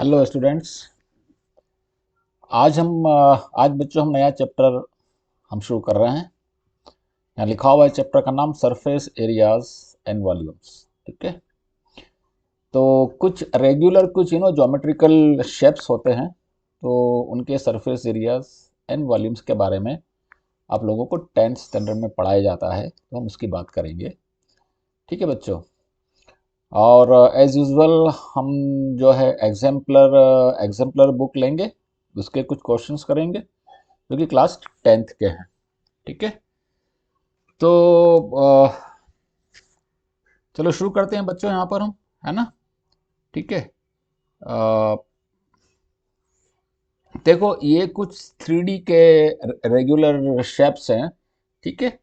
Hello students. आज बच्चों हम नया चैप्टर हम शुरू कर रहे हैं। यहाँ लिखा हुआ है चैप्टर का नाम सरफेस एरियाज एंड वॉल्यूम्स। ठीक है। तो कुछ रेगुलर कुछ ज्योमेट्रिकल शेप्स होते हैं, तो उनके सरफेस एरियाज एंड वॉल्यूम्स के बारे में आप लोगों को 10th स्टैंडर्ड में पढ़ाया जाता है, तो हम उसकी बात करेंगे। ठीक है बच्चों। और एज यूजुअल हम जो है एग्जाम्पलर बुक लेंगे, उसके कुछ क्वेश्चंस करेंगे जो कि क्लास 10th के हैं। ठीक है। तो चलो शुरू करते हैं बच्चों, यहाँ पर हम, है ना। ठीक है। अ, देखो ये कुछ 3D के रेगुलर शेप्स हैं। ठीक है।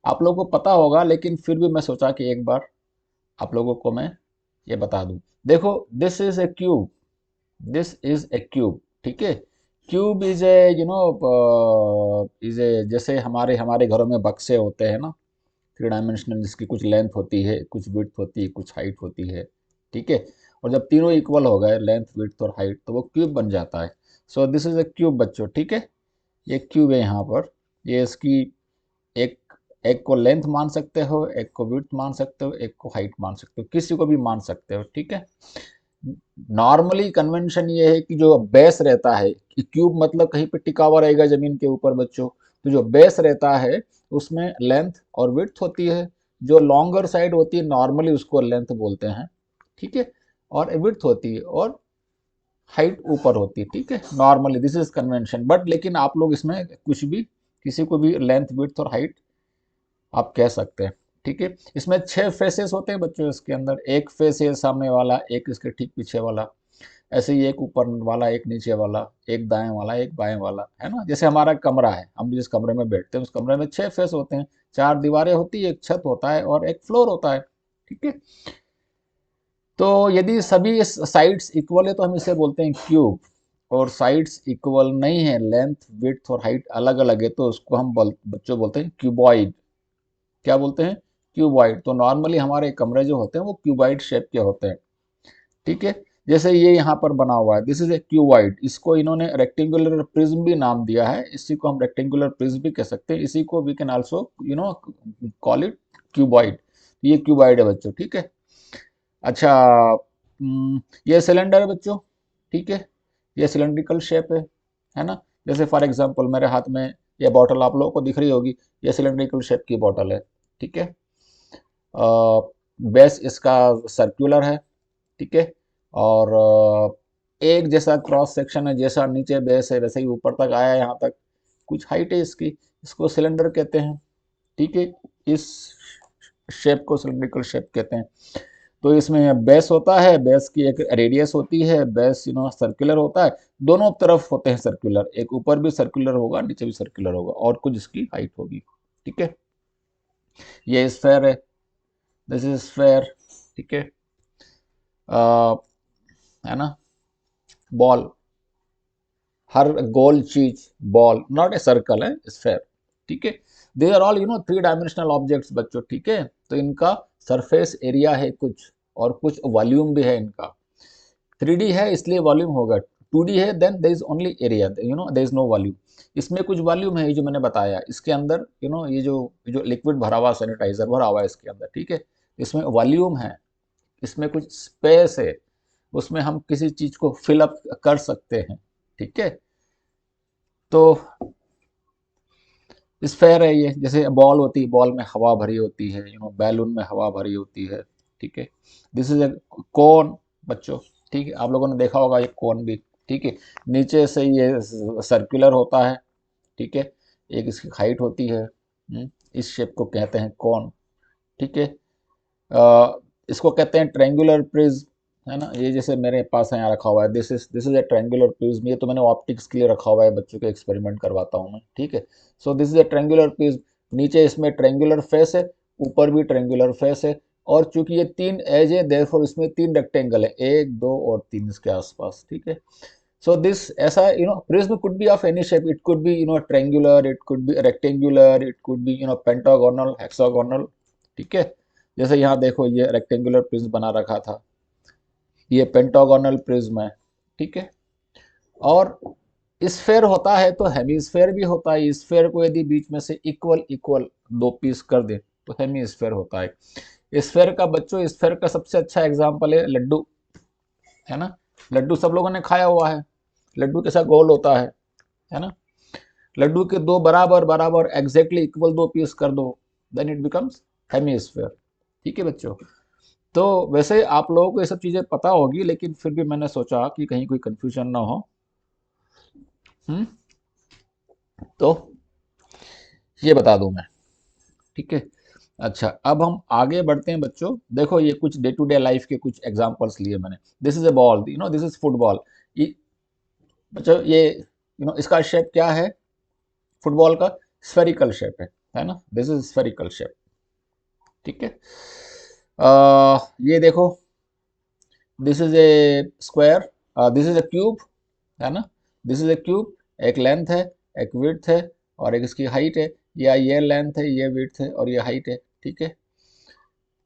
आप लोगों को पता होगा, लेकिन फिर भी मैं सोचा कि एक बार आप लोगों को मैं ये बता दूं। देखो, this is A cube, this is A cube. ठीक है। Cube is a is a, जैसे हमारे हमारे घरों में बक्से होते हैं ना, 3 डायमेंशनल, जिसकी कुछ लेंथ होती है, कुछ विड्थ होती है, कुछ हाइट होती है। ठीक है। और जब तीनों इक्वल हो गए, लेंथ विड्थ और हाइट, तो वो क्यूब बन जाता है। So this is a cube बच्चों। ठीक है। ये क्यूब है यहाँ पर। ये इसकी एक एक को लेंथ मान सकते हो, एक को विड्थ मान सकते हो, एक को हाइट मान सकते हो, किसी को भी मान सकते हो। ठीक है। नॉर्मली कन्वेंशन ये है कि जो बेस रहता है, कि क्यूब मतलब कहीं पे टिका हुआ रहेगा जमीन के ऊपर बच्चों, तो जो बेस रहता है उसमें लेंथ और विड्थ होती है। जो लॉन्गर साइड होती है नॉर्मली उसको लेंथ बोलते हैं। ठीक है। और विड्थ होती है, और हाइट ऊपर होती है। ठीक है। Normally this is convention, but लेकिन आप लोग इसमें कुछ भी, किसी को भी लेंथ विड्थ और हाइट आप कह सकते हैं। ठीक है। इसमें 6 फेसेस होते हैं बच्चों। इसके अंदर एक फेस है सामने वाला, एक इसके ठीक पीछे वाला, ऐसे ही एक ऊपर वाला, एक नीचे वाला, एक दाएं वाला, एक बाएं वाला, है ना। जैसे हमारा कमरा है, हम जिस कमरे में बैठते हैं उस कमरे में 6 फेस होते हैं। 4 दीवारें होती है, एक छत होता है और एक फ्लोर होता है। ठीक है। तो यदि सभी साइड्स इक्वल है तो हम इसे बोलते हैं क्यूब। और साइड्स इक्वल नहीं है, लेंथ विड्थ और हाइट अलग अलग है, तो उसको हम बच्चों बोलते हैं क्यूबॉइड। क्या बोलते हैं? क्यूबॉइड। तो नॉर्मली हमारे कमरे जो होते हैं वो क्यूबॉइड शेप के होते हैं। ठीक है। जैसे ये यहाँ पर बना हुआ है, दिस इज ए क्यूबॉइड। इसको इन्होंने रेक्टेंगुलर प्रिज्म भी नाम दिया है, इसी को हम रेक्टेंगुलर प्रिज्म भी कह सकते हैं। इसी को we can also call it cuboid. ये क्यूबॉइड है बच्चों। ठीक है। अच्छा, ये सिलेंडर है बच्चों। ठीक है। ये सिलेंड्रिकल शेप है ना। जैसे फॉर एग्जांपल मेरे हाथ में ये बॉटल आप लोगों को दिख रही होगी, ये सिलेंड्रिकल शेप की बॉटल है। ठीक है। बेस इसका सर्कुलर है। ठीक है। और एक जैसा क्रॉस सेक्शन है, जैसा नीचे बेस है वैसे ही ऊपर तक आया, यहाँ तक कुछ हाइट है इसकी, इसको सिलेंडर कहते हैं। ठीक है। इस शेप को सिलेंड्रिकल शेप कहते हैं। तो इसमें बेस होता है, बेस की एक रेडियस होती है, बेस सर्कुलर होता है, दोनों तरफ होते हैं सर्कुलर, एक ऊपर भी सर्कुलर होगा, नीचे भी सर्कुलर होगा, और कुछ इसकी हाइट होगी। ठीक है। ये स्फेयर है, दिस इज स्फेयर। ठीक है। है ना। बॉल, हर गोल चीज बॉल, नॉट ए सर्कल, है स्फेयर। ठीक है। They are all 3 dimensional objects बच्चों। ठीक है। तो इनका सरफेस एरिया है कुछ, और कुछ वॉल्यूम भी है इनका। 3D है इसलिए वॉल्यूम होगा, 2D है then there is only area, there is no volume. इसमें कुछ वॉल्यूम है, ये जो मैंने बताया, इसके अंदर ये जो लिक्विड भरा हुआ, सैनिटाइजर भरा हुआ है इसके अंदर। ठीक है। इसमें वॉल्यूम है, इसमें कुछ स्पेस है, उसमें हम किसी चीज को फिल अप कर सकते हैं। ठीक है। तो स्फेयर है ये, जैसे बॉल होती है, बॉल में हवा भरी होती है, बैलून में हवा भरी होती है। ठीक है। दिस इज ए कोन बच्चों। ठीक है। आप लोगों ने देखा होगा ये कोन भी। ठीक है। नीचे से ये सर्कुलर होता है। ठीक है। एक इसकी हाइट होती है। इस शेप को कहते हैं कोन। ठीक है। इसको कहते हैं ट्रायंगुलर प्रिज्म, है ना। ये जैसे मेरे पास यहाँ रखा हुआ है, this is A triangular prism. ये तो मैंने ऑप्टिक्स के लिए रखा हुआ है, बच्चों के एक्सपेरिमेंट करवाता हूँ मैं। ठीक है। So this is A triangular prism. नीचे इसमें ट्रायंगुलर फेस है, ऊपर भी ट्रायंगुलर फेस है, और चूंकि ये 3 एज है, देयरफॉर इसमें 3 रेक्टेंगल है, 1, 2 और 3 इसके आसपास। ठीक है। सो दिस ऐसा prism could be of any shape, it could be triangular, it could be rectangular, it could be pentagonal, hexagonal. ठीक है। जैसे यहाँ देखो, ये रेक्टेंगुलर प्रिज्म बना रखा था, ये पेंटागोनल प्रिज्म है। ठीक है। और स्फेयर होता है तो हेमीस्फेयर भी होता है। स्फेयर को यदि बीच में से इक्वल इक्वल दो पीस कर दे तो हेमीस्फेयर होता है। स्फेयर का बच्चों, स्फेयर का सबसे अच्छा एग्जांपल है लड्डू, है ना। लड्डू सब लोगों ने खाया हुआ है। लड्डू कैसा गोल होता है ना। लड्डू के दो बराबर बराबर एग्जैक्टली इक्वल दो पीस कर दो, देन इट बिकम्स हेमीस्फेयर। ठीक है बच्चों। तो वैसे आप लोगों को ये सब चीजें पता होगी, लेकिन फिर भी मैंने सोचा कि कहीं कोई कंफ्यूजन ना हो। हम्म। तो ये बता दूं मैं, ठीक है। अच्छा, अब हम आगे बढ़ते हैं बच्चों। देखो ये कुछ डे टू डे लाइफ के कुछ एग्जांपल्स लिए मैंने। This is a ball, this is football. ये बच्चों ये इसका शेप क्या है? फुटबॉल का स्फेरिकल शेप है ना। दिस इज स्फेरिकल शेप, ठीक है। ये देखो, this is A square, this is a cube, है ना। This is a cube. एक लेंथ है, एक विड्थ है, और एक इसकी हाइट है। या ये लेंथ है, ये विड्थ है, और ये हाइट है, ठीक है।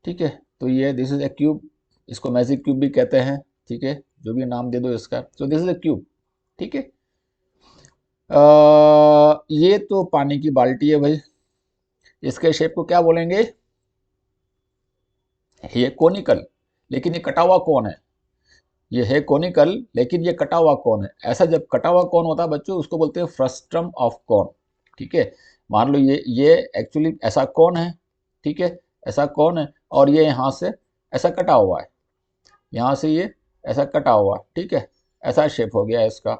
ठीक है। तो ये दिस इज ए क्यूब, इसको मैजिक क्यूब भी कहते हैं, ठीक है। जो भी नाम दे दो इसका। सो दिस इज ए क्यूब, ठीक है। ये तो पानी की बाल्टी है भाई। इसके शेप को क्या बोलेंगे? ये कोनिकल, लेकिन ये कटा हुआ कौन है? ये है कोनिकल, लेकिन ये कटा हुआ कौन है? ऐसा जब कटा हुआ कौन होता है बच्चों, उसको बोलते हैं फ्रस्ट्रम ऑफ कौन, ठीक है। मान लो ये एक्चुअली ऐसा कौन है, ठीक है। ऐसा कौन है, और ये यहाँ से ऐसा कटा हुआ है, यहाँ से ये ऐसा कटा हुआ, ठीक है। ऐसा शेप हो गया इसका,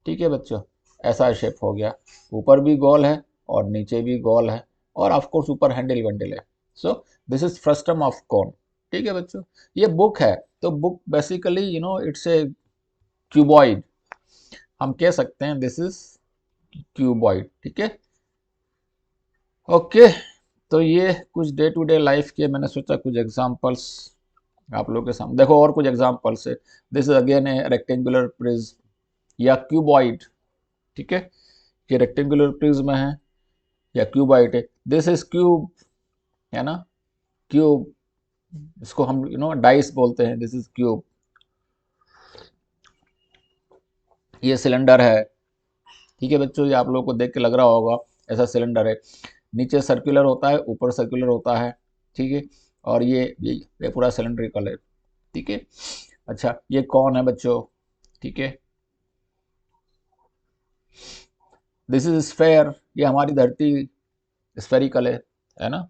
ठीक है बच्चों। ऐसा शेप हो गया, ऊपर भी गोल है और नीचे भी गोल है, और ऑफ कोर्स ऊपर हैंडल वैंडल है। So this is frustum of corn, ठीक है बच्चों। ये बुक है, तो book basically it's a cuboid. हम कह सकते हैं दिस इज क्यूबॉइड, ठीक है। ओके। तो ये कुछ डे टू डे लाइफ के मैंने सोचा कुछ एग्जांपल्स आप लोगों के सामने। देखो और कुछ एग्जांपल्स है। This is again A rectangular prism या क्यूबॉइड, ठीक है। ये रेक्टेंगुलर प्रिज्म है या क्यूबॉइड है। दिस इज क्यूब, है ना। क्यूब, इसको हम डाइस बोलते हैं। This is cube. ये सिलेंडर है, ठीक है बच्चों। ये आप लोगों को देख के लग रहा होगा ऐसा सिलेंडर है। नीचे सर्कुलर होता है, ऊपर सर्कुलर होता है, ठीक है। और ये पूरा सिलेंड्रिकल है, ठीक है। अच्छा, ये कौन है बच्चों? ठीक है। दिस इज स्फेयर, ये हमारी धरती स्फेरिकल है ना।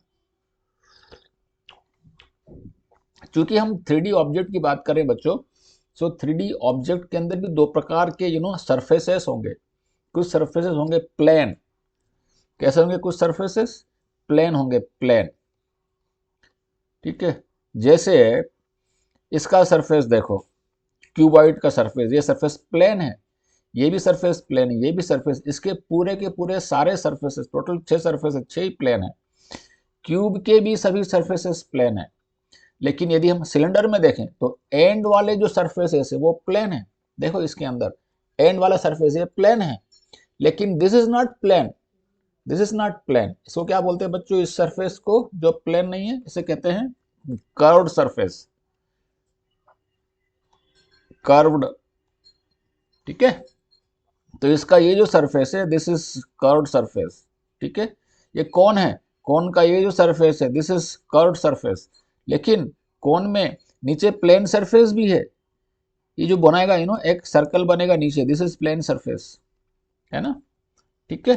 चूंकि हम 3D ऑब्जेक्ट की बात करें बच्चों, सो 3D ऑब्जेक्ट के अंदर भी दो प्रकार के सरफेसेस होंगे। कुछ सरफेसेस होंगे प्लेन। कैसे होंगे? कुछ सरफेसेस प्लेन होंगे, प्लेन, ठीक है। जैसे इसका सरफेस देखो, क्यूबॉइड का सरफेस, ये सरफेस प्लेन है, ये भी सरफेस प्लेन है, ये भी सरफेस, इसके पूरे के पूरे सारे सरफेसेस, टोटल 6 सरफेस है, 6 ही प्लेन है। क्यूब के भी सभी सरफेसेस प्लेन है। लेकिन यदि हम सिलेंडर में देखें तो एंड वाले जो सरफेसेस है वो प्लेन है। देखो इसके अंदर एंड वाला सरफेस है प्लेन है, लेकिन this is not plane. This is not plane. इसको क्या बोलते हैं बच्चों? इस सरफेस को जो प्लेन नहीं है इसे कहते हैं कर्व्ड सरफेस, कर्व्ड, ठीक है। तो इसका ये जो सरफेस है दिस इज कर्व्ड सरफेस, ठीक है। ये कौन है? कौन का ये जो सरफेस है दिस इज कर्व्ड सरफेस। लेकिन कौन में नीचे प्लेन सरफेस भी है। ये जो बनाएगा एक सर्कल बनेगा नीचे, दिस इज प्लेन सरफेस, है ना, ठीक है।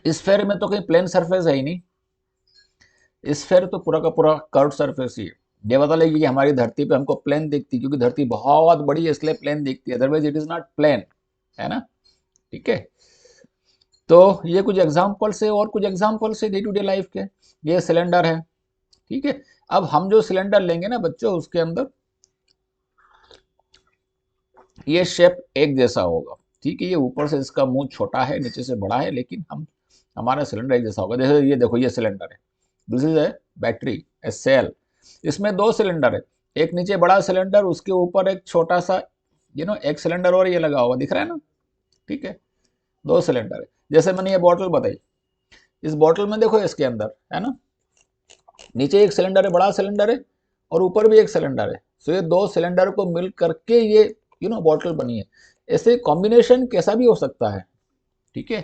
स्फेयर में तो कहीं प्लेन सरफेस है ही नहीं। स्फेयर तो पूरा का पूरा कर्व सरफेस ही है। ये बता लेगी कि हमारी धरती पे हमको प्लेन दिखती है, क्योंकि धरती बहुत बड़ी है इसलिए प्लेन दिखती है, otherwise it is not plane, है ना, ठीक है। तो ये कुछ एग्जाम्पल्स है, और कुछ एग्जाम्पल्स है डे टू डे लाइफ के। ये सिलेंडर है, ठीक है। अब हम जो सिलेंडर लेंगे ना बच्चों, उसके अंदर ये शेप एक जैसा होगा, ठीक है। ये ऊपर से इसका मुंह छोटा है, नीचे से बड़ा है, लेकिन हमारा सिलेंडर एक जैसा होगा। जैसे ये देखो, ये सिलेंडर है, this is a battery, a cell. इसमें दो सिलेंडर है, एक नीचे बड़ा सिलेंडर, उसके ऊपर एक छोटा सा एक सिलेंडर और ये लगा हुआ दिख रहा है ना, ठीक है। दो सिलेंडर है। जैसे मैंने ये बॉटल बताई, इस बॉटल में देखो इसके अंदर है ना, नीचे एक सिलेंडर है, बड़ा सिलेंडर है, और ऊपर भी एक सिलेंडर है। सो ये दो सिलेंडर को मिल करके ये बॉटल बनी है। ऐसे कॉम्बिनेशन कैसा भी हो सकता है, ठीक है।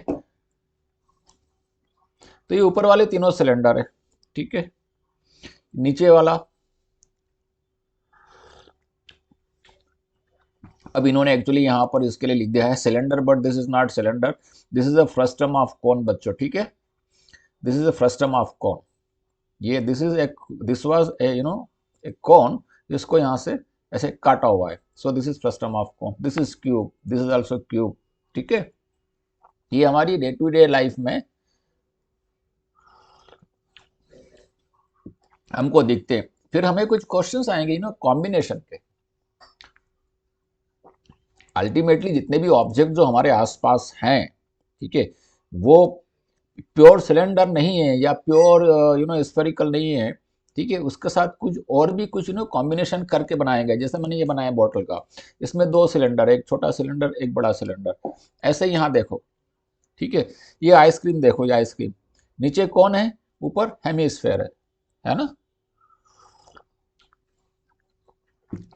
तो ये ऊपर वाले तीनों सिलेंडर है, ठीक है। नीचे वाला, अब इन्होंने एक्चुअली यहाँ पर इसके लिए लिख दिया है cylinder, but this is not cylinder, this is a frustum of कोन बच्चों, ठीक है। This is a frustum of कोन। ये दिस वाज ए ए कोन, जिसको यहाँ से ऐसे काटा हुआ है। So this is frustum of cone, this is cube, this is also cube, ठीक है। ये हमारी डे टू डे लाइफ में हमको दिखते हैं। फिर हमें कुछ क्वेश्चंस आएंगे कॉम्बिनेशन के। अल्टीमेटली जितने भी ऑब्जेक्ट जो हमारे आसपास हैं, ठीक है, वो प्योर सिलेंडर नहीं है या प्योर स्फेरिकल नहीं है, ठीक है। उसके साथ कुछ और भी कुछ कॉम्बिनेशन करके बनाए गए। जैसे मैंने ये बनाया बॉटल का, इसमें दो सिलेंडर, एक छोटा सिलेंडर एक बड़ा सिलेंडर। ऐसे ही यहाँ देखो, ठीक है। ये आइसक्रीम देखो, ये आइसक्रीम, नीचे कौन है, ऊपर हेमिस्फेयर है ना।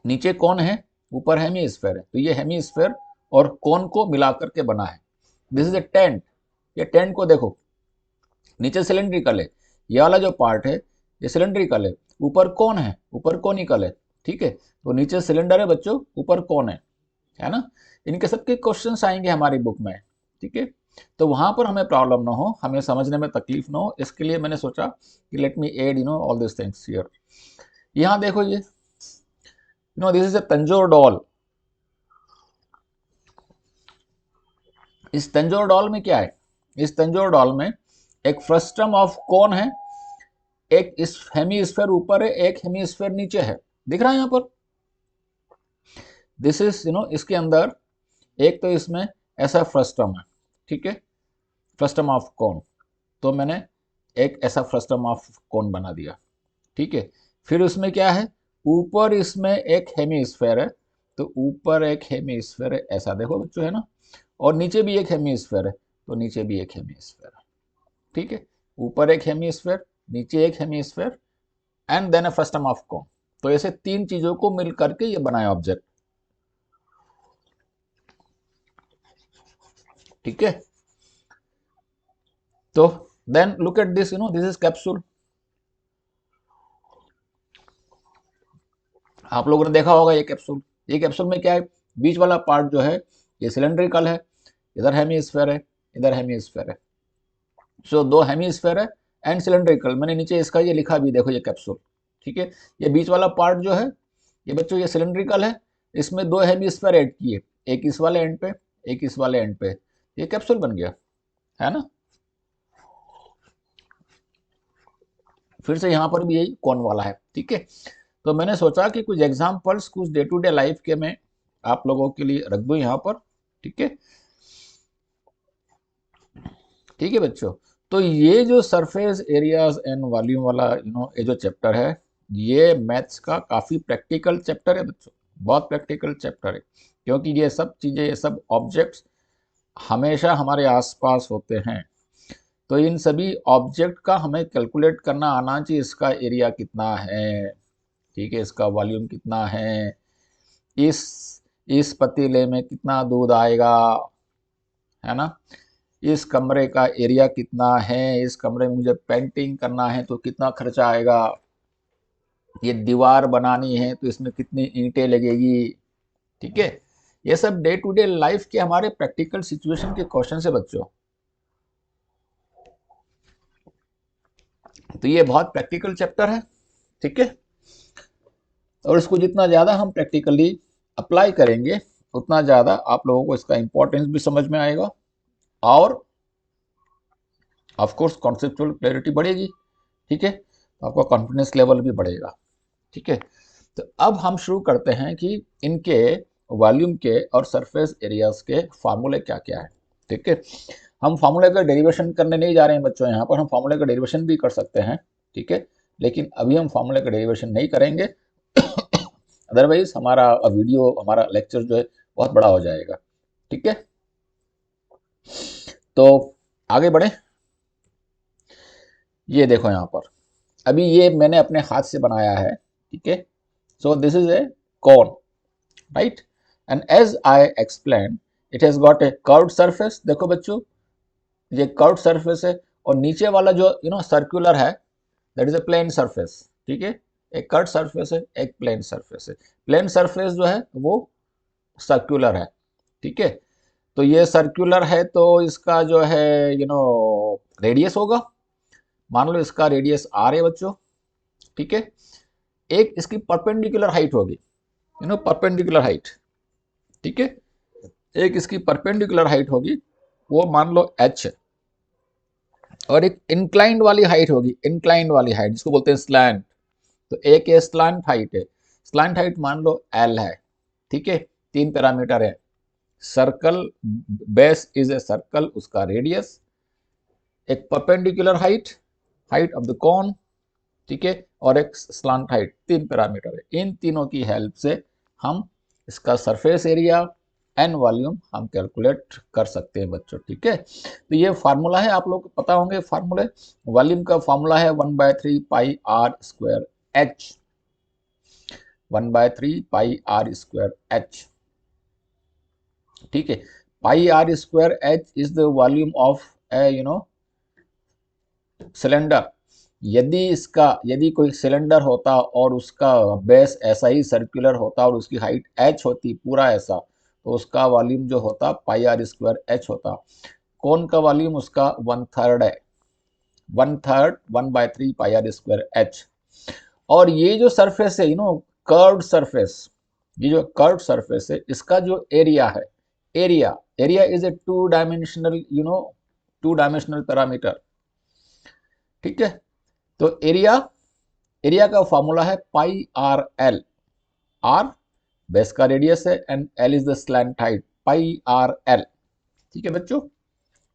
नीचे कौन है, ऊपर हेमिस्फेयर है। तो ये हेमिस्फेयर और कोन को मिला करके बना है। This is A tent. ये टेंट को देखो, नीचे सिलेंड्रिकल है, ये वाला जो पार्ट है ये सिलेंड्रिकल है, ऊपर कौन है, ऊपर कोनिकल है, ठीक है। तो नीचे सिलेंडर है बच्चों, ऊपर कौन है ना। इनके सबके क्वेश्चंस आएंगे हमारी बुक में, ठीक है। तो वहां पर हमें प्रॉब्लम ना हो, हमें समझने में तकलीफ ना हो, इसके लिए मैंने सोचा कि let me add all this things here. यहाँ देखो, ये this is a Tanjore doll. इस तंजोर डॉल में क्या है, इस तंजोर डॉल में एक फ्रस्टम ऑफ कोन है, एक इस हेमिस्फेयर ऊपर है, एक हेमिस्फेयर नीचे है, दिख रहा है यहाँ पर। दिस इज इसके अंदर एक तो इसमें ऐसा फ्रस्टम है, ठीक है, फ्रस्टम ऑफ कोन। तो मैंने एक ऐसा फ्रस्टम ऑफ कोन बना दिया, ठीक है। फिर उसमें क्या है, ऊपर इसमें एक हेमिस्फेयर है, तो ऊपर एक हेमिस्फेयर है, ऐसा देखो बच्चों, है ना। और नीचे भी एक हेमिस्फेयर है, तो नीचे भी एक हेमिस्फेयर है, ठीक है। ऊपर एक हेमिस्फेयर, नीचे एक hemisphere, and then a frustum of cone. तो ऐसे तीन चीजों को मिल करके ये बनाया ऑब्जेक्ट, ठीक है। तो then look at this, this is capsule. आप लोगों ने देखा होगा ये कैप्सूल। ये कैप्सूल में क्या है, बीच वाला पार्ट जो है ये सिलेंड्रिकल है, इधर हेमिस्फेयर है, इधर हेमिस्फेयर है। सो दो हेमिस्फेयर है एंड सिलेंड्रिकल। मैंने नीचे इसका ये लिखा भी देखो, ये कैप्सूल, ठीक है। ये बीच वाला पार्ट जो है ये बच्चों ये सिलेंड्रिकल है, इसमें दो हेमिस्फेयर ऐड किए, एक इस वाले एंड पे, एक इस वाले एंड पे, ये कैप्सूल बन गया, है ना। फिर से यहाँ पर भी यही कौन वाला है, ठीक है। तो मैंने सोचा कि कुछ एग्जाम्पल्स कुछ डे टू डे लाइफ के मैं आप लोगों के लिए रख दूं यहाँ पर, ठीक है। ठीक है बच्चों, तो ये जो सरफेस एरियाज एंड वॉल्यूम वाला ये जो चैप्टर है, ये मैथ्स का काफ़ी प्रैक्टिकल चैप्टर है बच्चों, बहुत प्रैक्टिकल चैप्टर है। क्योंकि ये सब चीज़ें, ये सब ऑब्जेक्ट्स हमेशा हमारे आसपास होते हैं। तो इन सभी ऑब्जेक्ट का हमें कैलकुलेट करना आना चाहिए, इसका एरिया कितना है, ठीक है, इसका वॉल्यूम कितना है, इस इस पतीले में कितना दूध आएगा, है ना। इस कमरे का एरिया कितना है, इस कमरे में मुझे पेंटिंग करना है तो कितना खर्चा आएगा, ये दीवार बनानी है तो इसमें कितनी ईंटें लगेगी, ठीक है। ये सब डे टू डे लाइफ के हमारे प्रैक्टिकल सिचुएशन के क्वेश्चन है बच्चों। तो ये बहुत प्रैक्टिकल चैप्टर है, ठीक है। और इसको जितना ज़्यादा हम प्रैक्टिकली अप्लाई करेंगे, उतना ज़्यादा आप लोगों को इसका इंपॉर्टेंस भी समझ में आएगा, और ऑफ कोर्स कॉन्सेप्चुअल क्लैरिटी बढ़ेगी, ठीक है। तो आपका कॉन्फिडेंस लेवल भी बढ़ेगा, ठीक है। तो अब हम शुरू करते हैं कि इनके वॉल्यूम के और सरफेस एरियाज के फार्मूले क्या क्या है, ठीक है। हम फार्मूले का डेरिवेशन करने नहीं जा रहे हैं बच्चों, यहाँ पर हम फार्मूले का डेरिवेशन भी कर सकते हैं, ठीक है। लेकिन अभी हम फार्मूले का डेरिवेशन नहीं करेंगे, अदरवाइज हमारा वीडियो, हमारा लेक्चर जो है बहुत बड़ा हो जाएगा, ठीक है। तो आगे बढ़े। ये देखो यहाँ पर, अभी ये मैंने अपने हाथ से बनाया है, ठीक है। So this is a cone, right, and as I explain it has got a curved surface. देखो बच्चों, ये कर्व्ड सरफेस है, और नीचे वाला जो सर्कुलर है, that is a plane surface, ठीक है। एक कर्व्ड सरफेस है, एक प्लेन सरफेस है। प्लेन सरफेस जो है वो सर्कुलर है, ठीक है। तो ये सर्कुलर है, तो इसका जो है रेडियस होगा, मान लो इसका रेडियस आर है बच्चों, ठीक है। एक इसकी परपेंडिकुलर हाइट होगी, परपेंडिकुलर हाइट, ठीक है। एक इसकी परपेंडिकुलर हाइट होगी, वो मान लो एच है, और एक इंक्लाइंड वाली हाइट होगी, इंक्लाइंड वाली हाइट जिसको बोलते हैं स्लैंट। तो एक ये स्लैंट हाइट है, स्लैंट हाइट मान लो एल है, ठीक है। 3 पैरामीटर है, circle, base is a circle, उसका रेडियस, एक perpendicular height, height of the cone, ठीक है, और एक स्लांट हाइट। 3 पैरामीटर है, इन तीनों की हेल्प से हम इसका सरफेस एरिया एंड वॉल्यूम हम कैलकुलेट कर सकते हैं बच्चों, ठीक है। तो ये फार्मूला है, आप लोग को पता होंगे फार्मूले। वॉल्यूम का फार्मूला है 1/3 pi are square h, 1/3 pi are square h, ठीक है। Pi are square h is the volume of a cylinder. यदि कोई सिलेंडर होता और उसका बेस ऐसा ही सर्कुलर होता और उसकी हाइट एच होती पूरा ऐसा, तो उसका वॉल्यूम जो होता पाई आर स्क्वायर एच होता। कौन का वॉल्यूम उसका 1/3 है, 1/3 1/3 पाई आर स्क्वायर एच। और ये जो सरफेस है कर्व्ड सरफेस, ये जो कर्व्ड सरफेस है, इसका जो एरिया है, area is a two dimensional parameter, ठीक है। तो एरिया का फॉर्मूला है pi r L, are base का रेडियस है and L is the slant height, pi r L, ठीक है बच्चों।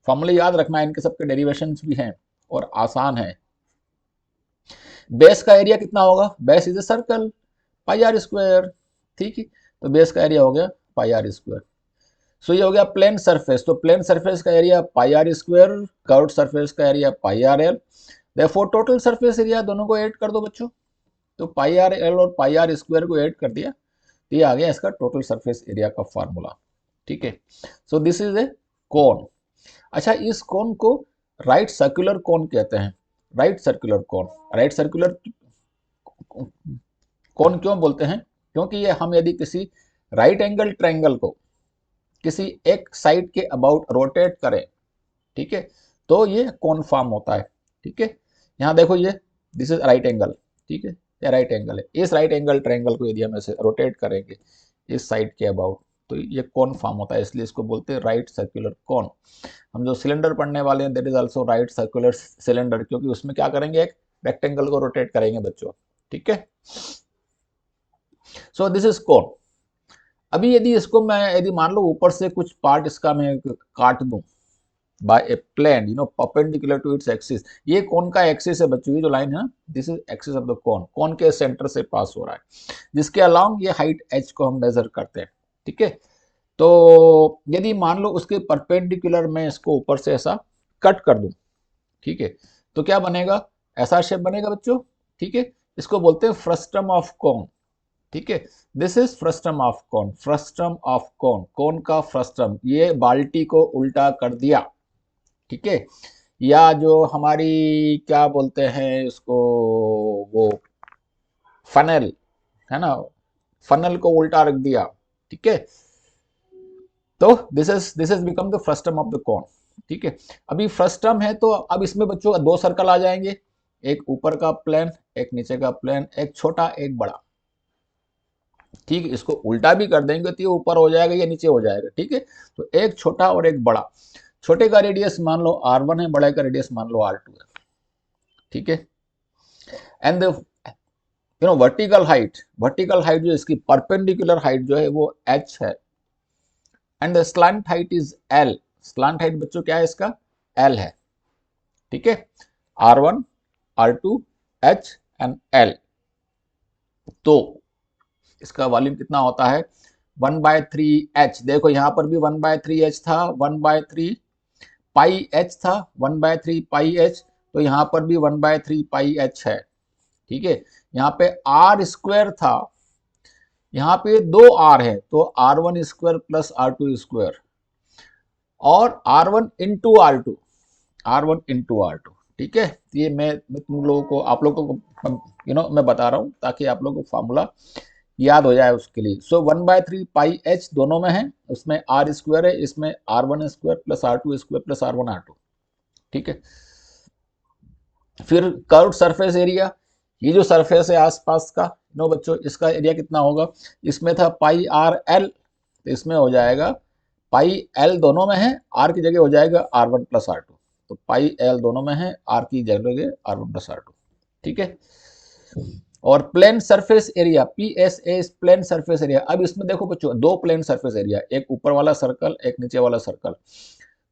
फॉर्मूला याद रखना है, इनके सबके डेरिवेशंस भी हैं और आसान है। बेस का एरिया कितना होगा, base is a circle, pi are square, ठीक है। तो बेस का एरिया हो गया पाई आर स्क्वायर। सो ये हो गया प्लेन सरफेस, तो प्लेन सरफेस का area pi are square, curved surface का area pi r l. Therefore total surface area दोनों को ऐड कर दो बच्चों, तो पाई आर एल और पाई आर स्क्वायर को ऐड कर दिया, तो ये आ गया इसका टोटल सरफेस एरिया का फार्मूला, ठीक है। सो दिस इज ए कोन। अच्छा, इस कोन को राइट सर्कुलर कोन कहते हैं, राइट सर्कुलर कोन। राइट सर्कुलर कोन क्यों बोलते हैं, क्योंकि ये हम यदि किसी राइट एंगल ट्रायंगल को किसी एक साइड के अबाउट रोटेट करें, ठीक है, तो ये कोन फॉर्म होता है, ठीक है। यहाँ देखो, ये दिस इज राइट एंगल, ठीक है, ये राइट एंगल है। इस राइट एंगल ट्रायंगल को यदि हम ऐसे रोटेट करेंगे इस साइड के अबाउट, तो ये कोन फॉर्म होता है, इसलिए इसको बोलते हैं राइट सर्कुलर कोन। हम जो सिलेंडर पढ़ने वाले हैं, that is also right circular cylinder, क्योंकि उसमें क्या करेंगे, एक रेक्टेंगल को रोटेट करेंगे बच्चों, ठीक है। सो दिस इज कोन। अभी यदि इसको मैं यदि मान लो ऊपर से कुछ पार्ट इसका मैं काट दूं by a plane perpendicular to its axis, ये कौन का एक्सिस है बच्चों, ये जो लाइन है ना, this is axis of the cone, cone के सेंटर से पास हो रहा है, जिसके अलोंग ये हाइट h को हम मेजर करते हैं, ठीक है। तो यदि मान लो उसके परपेंडिकुलर में इसको ऊपर से ऐसा कट कर दूं, ठीक है, तो क्या बनेगा, ऐसा शेप बनेगा बच्चों, ठीक है। इसको बोलते हैं फ्रस्टम ऑफ कोन, ठीक है। This is frustum of cone, frustum of cone, cone का फ्रस्टम, ये बाल्टी को उल्टा कर दिया, ठीक है। या जो हमारी क्या बोलते हैं इसको, वो फनल है ना, फनल को उल्टा रख दिया, ठीक है। तो this is become the frustum of the cone, ठीक है। अभी फ्रस्टम है, तो अब इसमें बच्चों 2 सर्कल आ जाएंगे, एक ऊपर का प्लेन, एक नीचे का प्लेन, एक छोटा एक बड़ा, ठीक है। इसको उल्टा भी कर देंगे तो ये ऊपर हो जाएगा, ये नीचे हो जाएगा, ठीक है। तो एक छोटा और एक बड़ा, छोटे का रेडियस मान लो r1 है, बड़े का रेडियस मान लो r2 है, ठीक है। एंड वर्टिकल हाइट जो इसकी परपेंडिकुलर हाइट जो है वो h है, and the slant height is l। Slant height बच्चों क्या है इसका, l है, ठीक है। r1 r2 h and l। तो इसका वॉल्यूम कितना होता है, 1/3h। देखो यहाँ पर भी 1/3h था, 1/3 पाई h था, 1/3 पाई h, तो यहाँ पर भी 1/3 पाई h है, ठीक है, यहाँ पे आर स्क्वायर था, यहाँ पे दो आर है, तो r one square plus are two square, और r one into r two, r one into r two. ठीक है, ये मैं तुम लोगों को, आप लोगों को मैं बता रहा हूँ ताकि आप लोगों को फॉर्मूला याद हो जाए उसके लिए। सो 1/3 पाई एच दोनों में है, उसमें आर स्क्वायर है, इसमें r one square plus are two square plus r one are two. ठीक है, फिर कर्व सरफेस एरिया, ये जो सरफेस है आसपास का, नो बच्चों, इसका एरिया कितना होगा, इसमें था पाई आर एल, तो इसमें हो जाएगा पाई एल दोनों में है, आर की जगह हो जाएगा R one plus are two, तो पाई एल दोनों में है, आर की जगह R one plus are two. ठीक है, और plane surface area P S A plane surface area. अब इसमें देखो बच्चों, दो प्लेन सरफेस एरिया, एक ऊपर वाला सर्कल, एक नीचे वाला सर्कल।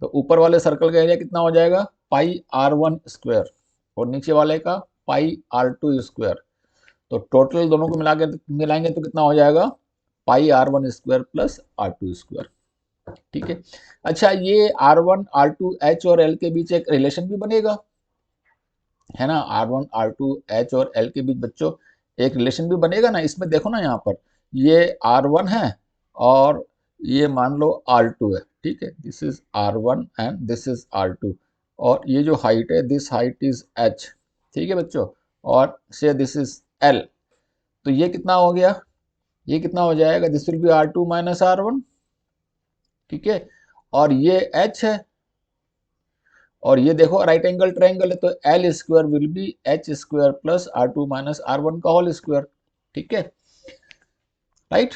तो ऊपर वाले सर्कल का एरिया कितना हो जाएगा, पाई आर वन स्क्वायर, और नीचे वाले का पाई आर टू स्क्वायर। तो टोटल दोनों को मिलाएंगे तो कितना हो जाएगा, pi r one square plus are two square. ठीक है, अच्छा, ये are one are two H और एल के बीच एक रिलेशन भी बनेगा, है ना, r one are two H और एल के बीच बच्चों एक रिलेशन भी बनेगा ना। इसमें देखो ना, यहाँ पर ये आर वन है और ये मान लो आर टू है। ठीक है, this is R one and this is R two, और ये जो हाइट है, दिस हाइट इज एच। ठीक है बच्चों, और से दिस इज एल, तो ये कितना हो गया, ये कितना हो जाएगा, this will be R two minus R one. ठीक है, और ये एच है, और ये देखो राइट एंगल ट्रायंगल है, तो L square will be H square plus are two minus R one का होल स्क्वायर। ठीक है, राइट।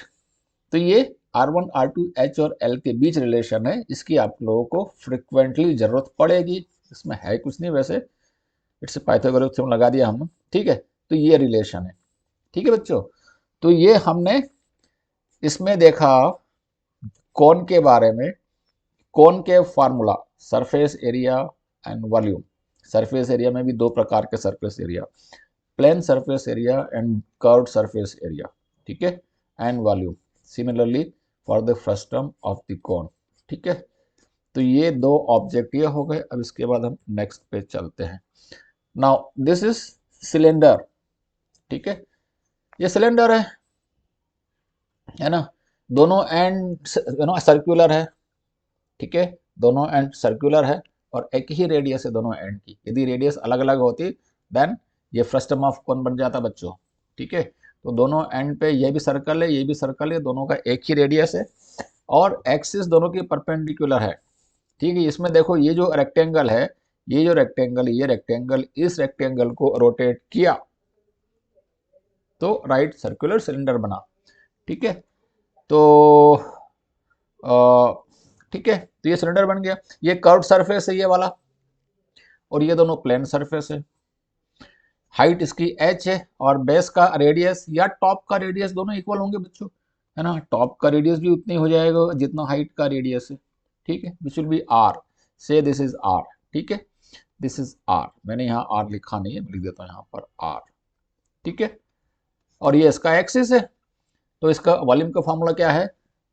तो ये are one are two H और एल के बीच रिलेशन है, इसकी आप लोगों को फ्रिक्वेंटली जरूरत पड़ेगी, इसमें है कुछ नहीं वैसे, इट्स पाइथागोरस थ्योरम लगा दिया हमने। ठीक है, तो ये रिलेशन है। ठीक है बच्चों, तो ये हमने इसमें देखा कौन के बारे में, कौन के formula, surface area and volume. Surface area में भी दो प्रकार के surface area, plane surface area and curved surface area. ठीक है, and volume similarly for the frustum of the cone. ठीक है, तो ये दो ऑब्जेक्ट ये हो गए। अब इसके बाद हम नेक्स्ट पे चलते हैं। Now this is cylinder. ठीक है, ये सिलेंडर है ना, दोनों एंड सर्कुलर है। ठीक है, दोनों एंड सर्कुलर है और एक ही रेडियस है दोनों एंड की। यदि रेडियस अलग अलग होती देन ये फ्रस्टम ऑफ कोन बन जाता बच्चों। ठीक है, तो दोनों एंड पे ये भी सर्कल है, ये भी सर्कल है, दोनों का एक ही रेडियस है और एक्सिस दोनों की परपेंडिकुलर है। ठीक है, इसमें देखो ये जो रेक्टेंगल है, ये जो रेक्टेंगल, ये रेक्टेंगल, इस रेक्टेंगल को रोटेट किया तो राइट सर्कुलर सिलेंडर बना। ठीक है, तो ठीक है, तो ये सिलेंडर बन गया। ये कर्व्ड सरफेस है ये वाला, और ये दोनों प्लेन सरफेस है। हाइट इसकी h है और बेस का रेडियस या टॉप का रेडियस दोनों इक्वल होंगे बच्चों, है ना, टॉप का रेडियस भी उतनी हो जाएगा जितना हाइट का रेडियस है। ठीक है, दिस विल बी r, से दिस इज r। ठीक है, दिस इज r, मैंने यहाँ r लिखा नहीं है, लिख देता हूँ यहाँ पर r। ठीक है, और ये इसका एक्सिस है, तो इसका वॉल्यूम का फॉर्मूला क्या है,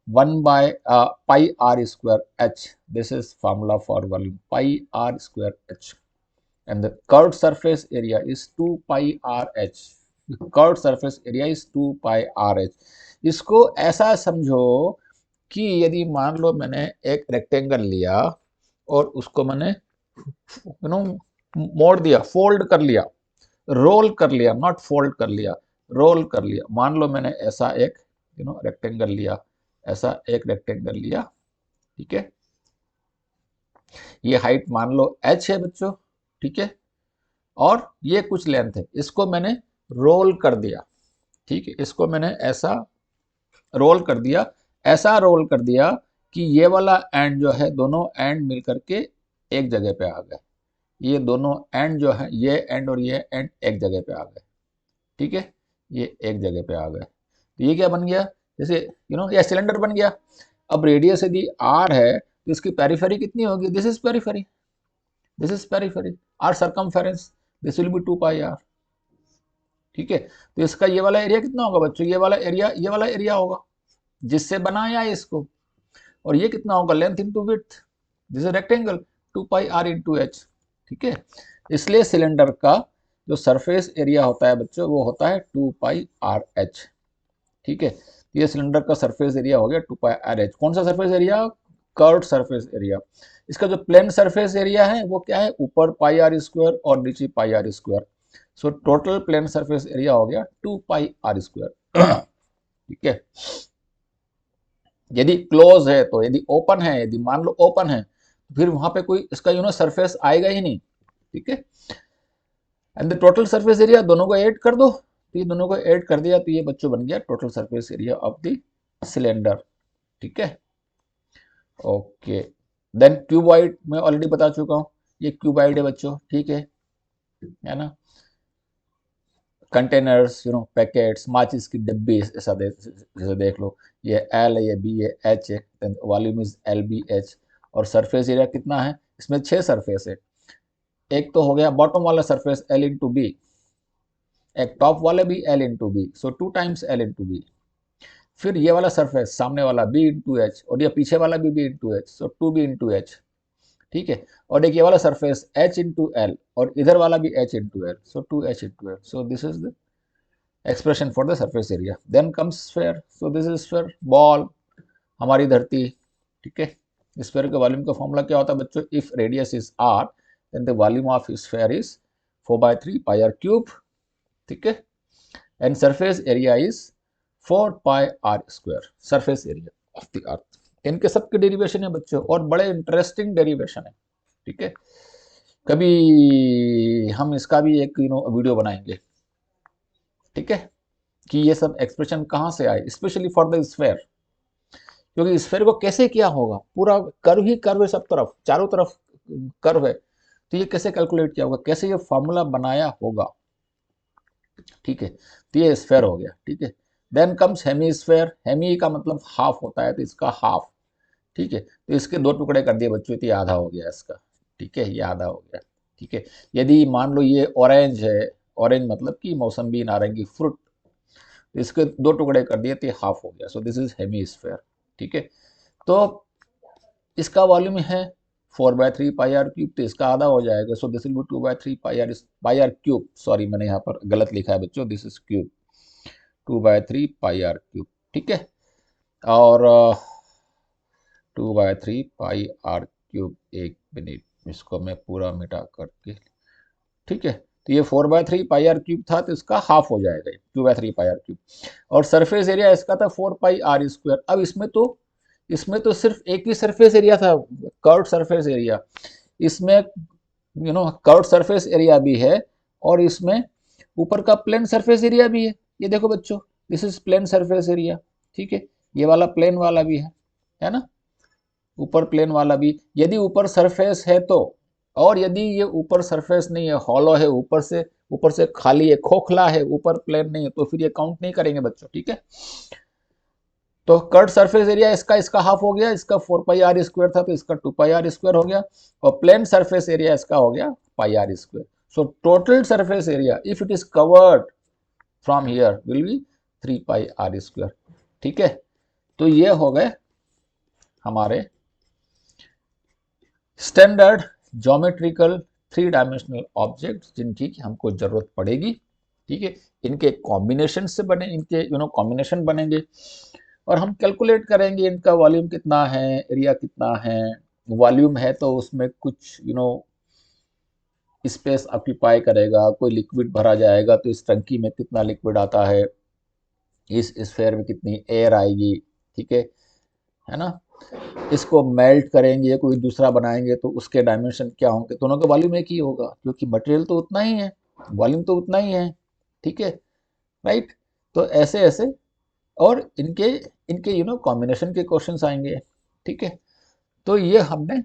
1 by pi are square H, this is formula for volume, pi are square H, and the curved surface area is 2 pi RH. The curved surface area is 2 pi RH. इसको ऐसा समझो कि यदि मान लो मैंने एक रेक्टेंगल लिया और उसको मैंने मोड़ दिया, फोल्ड कर लिया, रोल कर लिया, नॉट फोल्ड कर लिया, रोल कर लिया। मान लो मैंने ऐसा एक रेक्टेंगल लिया, ऐसा एक रेक्टेंगल लिया। ठीक है, ये हाइट मान लो h है बच्चों। ठीक है, और ये कुछ लेंथ है, इसको मैंने रोल कर दिया। ठीक है, इसको मैंने ऐसा रोल कर दिया, ऐसा रोल कर दिया कि ये वाला एंड जो है, दोनों एंड मिल करके एक जगह पे आ गए। ये दोनों एंड जो है, ये एंड और ये एंड एक जगह पे आ गए। ठीक है, ये एक जगह पे आ गए, तो ये क्या बन गया, जैसे ये सिलेंडर बन गया। अब रेडियस यदि r है तो इसकी पेरिफेरी कितनी होगी, this is periphery, this is periphery, r circumference, this will B 2 pi r। ठीक है, तो इसका ये वाला एरिया कितना होगा बच्चों, ये वाला एरिया होगा जिससे बनाया है इसको, और ये कितना होगा, length into width, this is rectangle, 2 pi r into h। ठीक है, इसलिए सिलेंडर का जो सरफेस एरिया होता है बच्चों वो होता है 2πRh। ठीक है, ये सिलेंडर का सरफेस एरिया हो गया 2πRh। कौन सा surface area? Curved surface area. इसका जो प्लेन सरफेस एरिया है वो क्या है? ऊपर πr² और नीचे πr²। So total plane surface area हो गया 2πr²। ठीक है, यदि क्लोज है तो, यदि ओपन है, यदि मान लो ओपन है तो फिर वहां पे कोई इसका सरफेस आएगा ही नहीं। ठीक है, and the total surface area, दोनों को ऐड कर दो, तो ये दोनों को ऐड कर दिया तो ये बच्चों बन गया total surface area of the cylinder. ठीक है, ओके। देन क्यूबॉइड मैं ऑलरेडी बता चुका हूँ, ये क्यूबॉइड है बच्चों। ठीक है ना, कंटेनर्स, पैकेट्स, माचिस की डब्बी, ऐसा जैसे देख लो, ये एल है, ये बी है, एच है, then volume is L B H. और सरफेस एरिया कितना है? इसमें 6 सरफेस है। एक तो हो गया बॉटम वाला सरफेस एल इंटू बी, एक टॉप वाला भी एल इंटू बी, सो 2 टाइम्स एल इंटू बी। फिर ये वाला सरफेस सामने वाला बी इंटू एच, और ये पीछे वाला भी बी इंटू एच, सो 2b इंटू एच। ठीक है, और एक ये वाला सरफेस एच इंटू एल, और इधर वाला भी H into L, so 2h into L. So this is the expression for the surface area. Then comes sphere, so this is sphere, ball, हमारी धरती। ठीक है, स्फीयर के वॉल्यूम का फॉर्मूला क्या होता है बच्चों? If radius is r then the volume of sphere is 4/3πr³। ठीक है, and surface area is 4πr², surface area of the earth. इनके सबके डेरिवेशन है बच्चों, और बड़े इंटरेस्टिंग डेरिवेशन है। ठीक है, कभी हम इसका भी एक वीडियो बनाएंगे। ठीक है, कि ये सब एक्सप्रेशन कहाँ से आए, स्पेशली फॉर द स्फीयर, क्योंकि स्फीयर को कैसे किया होगा? पूरा कर्व ही कर्व है, सब तरफ, चारों तरफ कर्व है, तो ये कैसे कैलकुलेट किया होगा, कैसे ये फॉर्मूला बनाया होगा? ठीक है, तो ये स्फीयर हो गया। ठीक है, देन कम्स हेमीस्फीयर। हेमी का मतलब हाफ होता है, तो इसका हाफ। ठीक है, तो इसके 2 टुकड़े कर दिए बच्चों, तो ये आधा हो गया इसका। ठीक है, ये आधा हो गया। ठीक है, यदि मान लो ये ऑरेंज है, ऑरेंज मतलब कि मौसम्बी, नारंगी, फ्रूट, तो इसके 2 टुकड़े कर दिए तो ये हाफ हो गया। सो दिस इज हेमीस्फीयर। ठीक है, तो इसका वॉल्यूम है 4/3πr³, तो इसका आधा हो जाएगा। सो this will B 2/3πr³। Sorry, मैंने यहाँ पर गलत लिखा है बच्चों, दिस इज क्यूब, 2/3πr³। ठीक है, और 2/3πr³। एक मिनट, इसको मैं पूरा मिटा करके, ठीक है, तो ये 4/3πr³ था, तो इसका हाफ हो जाएगा 2/3πr³। और सरफेस एरिया इसका था 4πr²। अब इसमें तो सिर्फ एक ही सरफेस एरिया था, कर्व्ड सरफेस एरिया। इसमें कर्व्ड सरफेस एरिया भी है, और इसमें ऊपर का प्लेन सरफेस एरिया भी है। ये देखो बच्चों, this is plane surface area. ठीक है, ये वाला प्लेन वाला भी है ना, ऊपर प्लेन वाला भी। यदि ऊपर सरफेस है तो, और यदि ये ऊपर सरफेस नहीं है, हॉलो है, ऊपर से खाली है, खोखला है, ऊपर प्लेन नहीं है, तो फिर ये काउंट नहीं करेंगे बच्चों। ठीक है, तो कर्व्ड सरफेस एरिया इसका हाफ हो गया, इसका 4πr² था, तो इसका 2πr² हो गया, और प्लेन सरफेस एरिया इसका हो गया πr²। So total surface area if it is covered from here will be 3πr²। ठीक है, तो ये हो गए हमारे स्टैंडर्ड ज्योमेट्रिकल 3 डायमेंशनल ऑब्जेक्ट्स जिनकी हमको जरूरत पड़ेगी। ठीक है, इनके कॉम्बिनेशन से बने, इनके कॉम्बिनेशन बनेंगे, और हम कैलकुलेट करेंगे इनका वॉल्यूम कितना है, एरिया कितना है। वॉल्यूम है तो उसमें कुछ स्पेस ऑक्यूपाई करेगा, कोई लिक्विड भरा जाएगा तो इस टंकी में कितना लिक्विड आता है, इस स्फीयर में कितनी एयर आएगी। ठीक है ना, इसको मेल्ट करेंगे, कोई दूसरा बनाएंगे तो उसके डायमेंशन क्या होंगे, दोनों का वॉल्यूम एक ही होगा, क्योंकि मटेरियल तो उतना ही है, वॉल्यूम तो उतना ही है। ठीक है, राइट। तो ऐसे ऐसे, और इनके इनके कॉम्बिनेशन के क्वेश्चंस आएंगे। ठीक है, तो ये हमने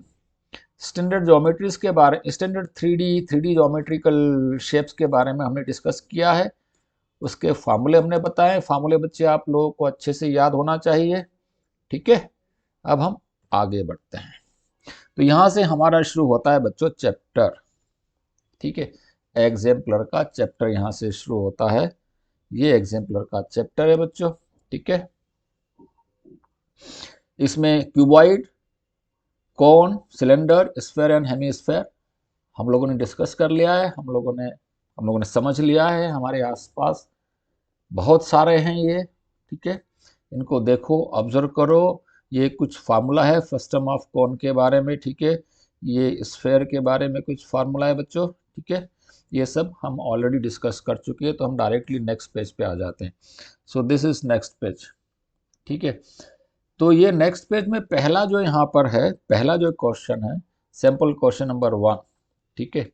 स्टैंडर्ड ज्योमेट्रीज के बारे, स्टैंडर्ड 3D ज्योमेट्रिकल शेप्स के बारे में हमने डिस्कस किया है। उसके फार्मूले हमने बताए। फार्मूले बच्चे आप लोगों को अच्छे से याद होना चाहिए। ठीक है, अब हम आगे बढ़ते हैं। तो यहां से हमारा शुरू होता है बच्चों चैप्टर। ठीक है, एग्जाम्पलर का चैप्टर यहां से शुरू होता है। ये एग्जाम्पलर का चैप्टर है बच्चों। ठीक है, इसमें cuboid, cone, cylinder, sphere and hemisphere हम लोगों ने डिस्कस कर लिया है। हम लोगों ने हम लोगों ने समझ लिया है, हमारे आसपास बहुत सारे हैं ये, ठीक है। इनको देखो, ऑब्जर्व करो। ये कुछ फार्मूला है फ्रस्टम ऑफ कोन के बारे में, ठीक है। ये स्फेयर के बारे में कुछ फार्मूला है बच्चों, ठीक है। ये सब हम ऑलरेडी डिस्कस कर चुके हैं, तो हम डायरेक्टली नेक्स्ट पेज पे आ जाते हैं। सो दिस इज नेक्स्ट पेज, ठीक है। तो ये नेक्स्ट पेज में पहला जो यहाँ पर है, पहला जो क्वेश्चन है, सैंपल क्वेश्चन नंबर 1, ठीक है।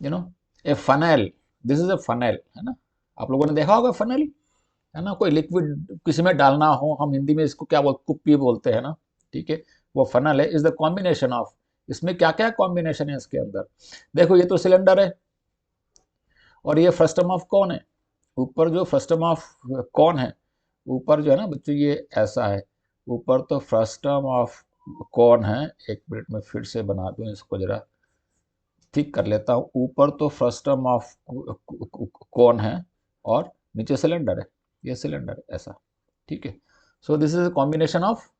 You know A funnel, this is A funnel, है ना। आप लोगों ने देखा होगा फनेल, है ना। कोई लिक्विड किसी में डालना हो, हम हिंदी में इसको क्या बोलते, कुप्पी बोलते हैं ना, ठीक है। वो फनल है, इज द कॉम्बिनेशन ऑफ, इसमें क्या क्या कॉम्बिनेशन है इसके अंदर। देखो ये तो सिलेंडर है और ये फ्रस्टम ऑफ कौन है, ऊपर जो फ्रस्टम ऑफ कौन है, ऊपर जो है ना बच्चों ये ऐसा है, ऊपर तो फ्रस्टम ऑफ कौन है। एक मिनट में फिर से बना दूं इसको, जरा ठीक कर लेता हूँ। ऊपर तो फ्रस्टम ऑफ कौन है और नीचे सिलेंडर है, ये सिलेंडर ऐसा, ठीक है। So this is a combination of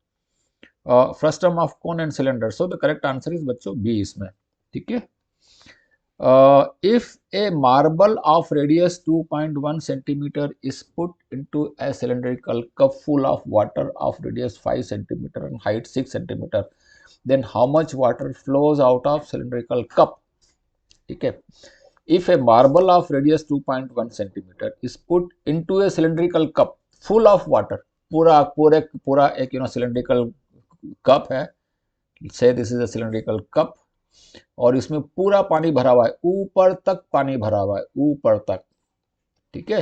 frustum of cone and cylinder. So the correct answer is बच्चों बी इसमें, ठीक है। If a marble of radius 2.1 centimeter is put into a cylindrical cup full of water of radius 5 centimeter and height 6 centimeter, then how much water flows out of cylindrical cup? ठीक है। If a marble of radius 2.1 centimeter is put into a cylindrical cup full of water, पूरा एक cylindrical cup है, say this is a cylindrical cup, और इसमें पूरा पानी भरा हुआ है, ऊपर तक पानी भरा हुआ है, ऊपर तक, ठीक है।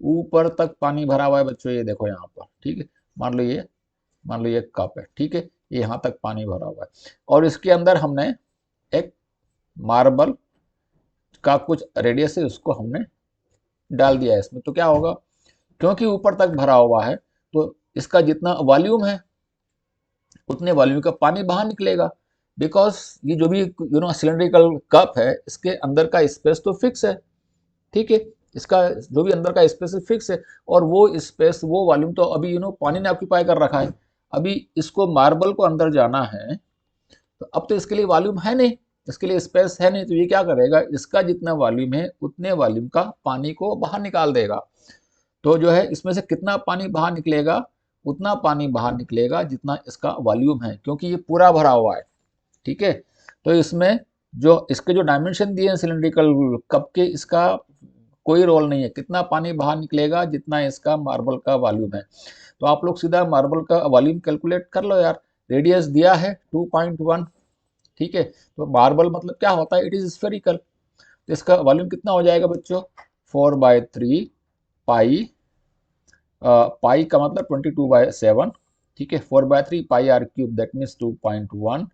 ऊपर तक पानी भरा हुआ है बच्चों, ये देखो यहाँ पर, ठीक है। मान लो ये कप है, ठीक है। ये यहाँ तक पानी भरा हुआ है और इसके अंदर हमने एक मार्बल का कुछ रेडियस है, उसको हमने डाल दिया है इसमें। तो क्या होगा, क्योंकि ऊपर तक भरा हुआ है तो इसका जितना वॉल्यूम है उतने वॉल्यूम का पानी बाहर निकलेगा। बिकॉज ये जो भी सिलेंड्रिकल कप है, इसके अंदर का स्पेस तो फिक्स है, ठीक है। इसका जो भी अंदर का स्पेस है फिक्स है, और वो स्पेस, वो वॉल्यूम तो अभी पानी ने ऑक्यूपाई कर रखा है। अभी इसको मार्बल को अंदर जाना है, तो अब तो इसके लिए वॉल्यूम है नहीं, इसके लिए स्पेस है नहीं, तो ये क्या करेगा, इसका जितना वॉल्यूम है उतने वॉल्यूम का पानी को बाहर निकाल देगा। तो जो है इसमें से कितना पानी बाहर निकलेगा, उतना पानी बाहर निकलेगा जितना इसका वॉल्यूम है, क्योंकि ये पूरा भरा हुआ है, ठीक है। तो इसमें जो इसके जो डायमेंशन दिए हैं सिलेंड्रिकल कप के, इसका कोई रोल नहीं है, कितना पानी बाहर निकलेगा जितना इसका मार्बल का वॉल्यूम है। तो आप लोग सीधा मार्बल का वॉल्यूम कैलकुलेट कर लो यार। रेडियस दिया है 2.1, ठीक है। तो मार्बल मतलब क्या होता है, इट इज स्फेरिकल, तो इसका वॉल्यूम कितना हो जाएगा बच्चों, 4/3 पाई, पाई का मतलब 22/7, ठीक है। 4/3 pi are cube, that means 2.1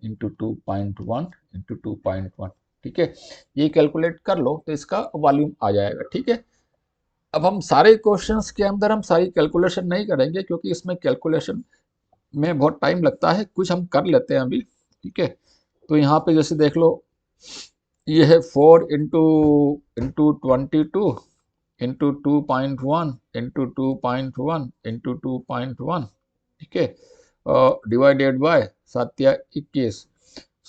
into 2.1 into 2.1, ठीक है। ये कैलकुलेट कर लो तो इसका वॉल्यूम आ जाएगा, ठीक है। अब हम सारे क्वेश्चंस के अंदर हम सारी कैलकुलेशन नहीं करेंगे, क्योंकि इसमें कैलकुलेशन में बहुत टाइम लगता है, कुछ हम कर लेते हैं अभी, ठीक है। तो यहाँ पे जैसे देख लो, ये है 4 इंटू 22 इंटू 2.1 इंटू 2.1 इंटू 2.1, ठीक है, divided by 7×21,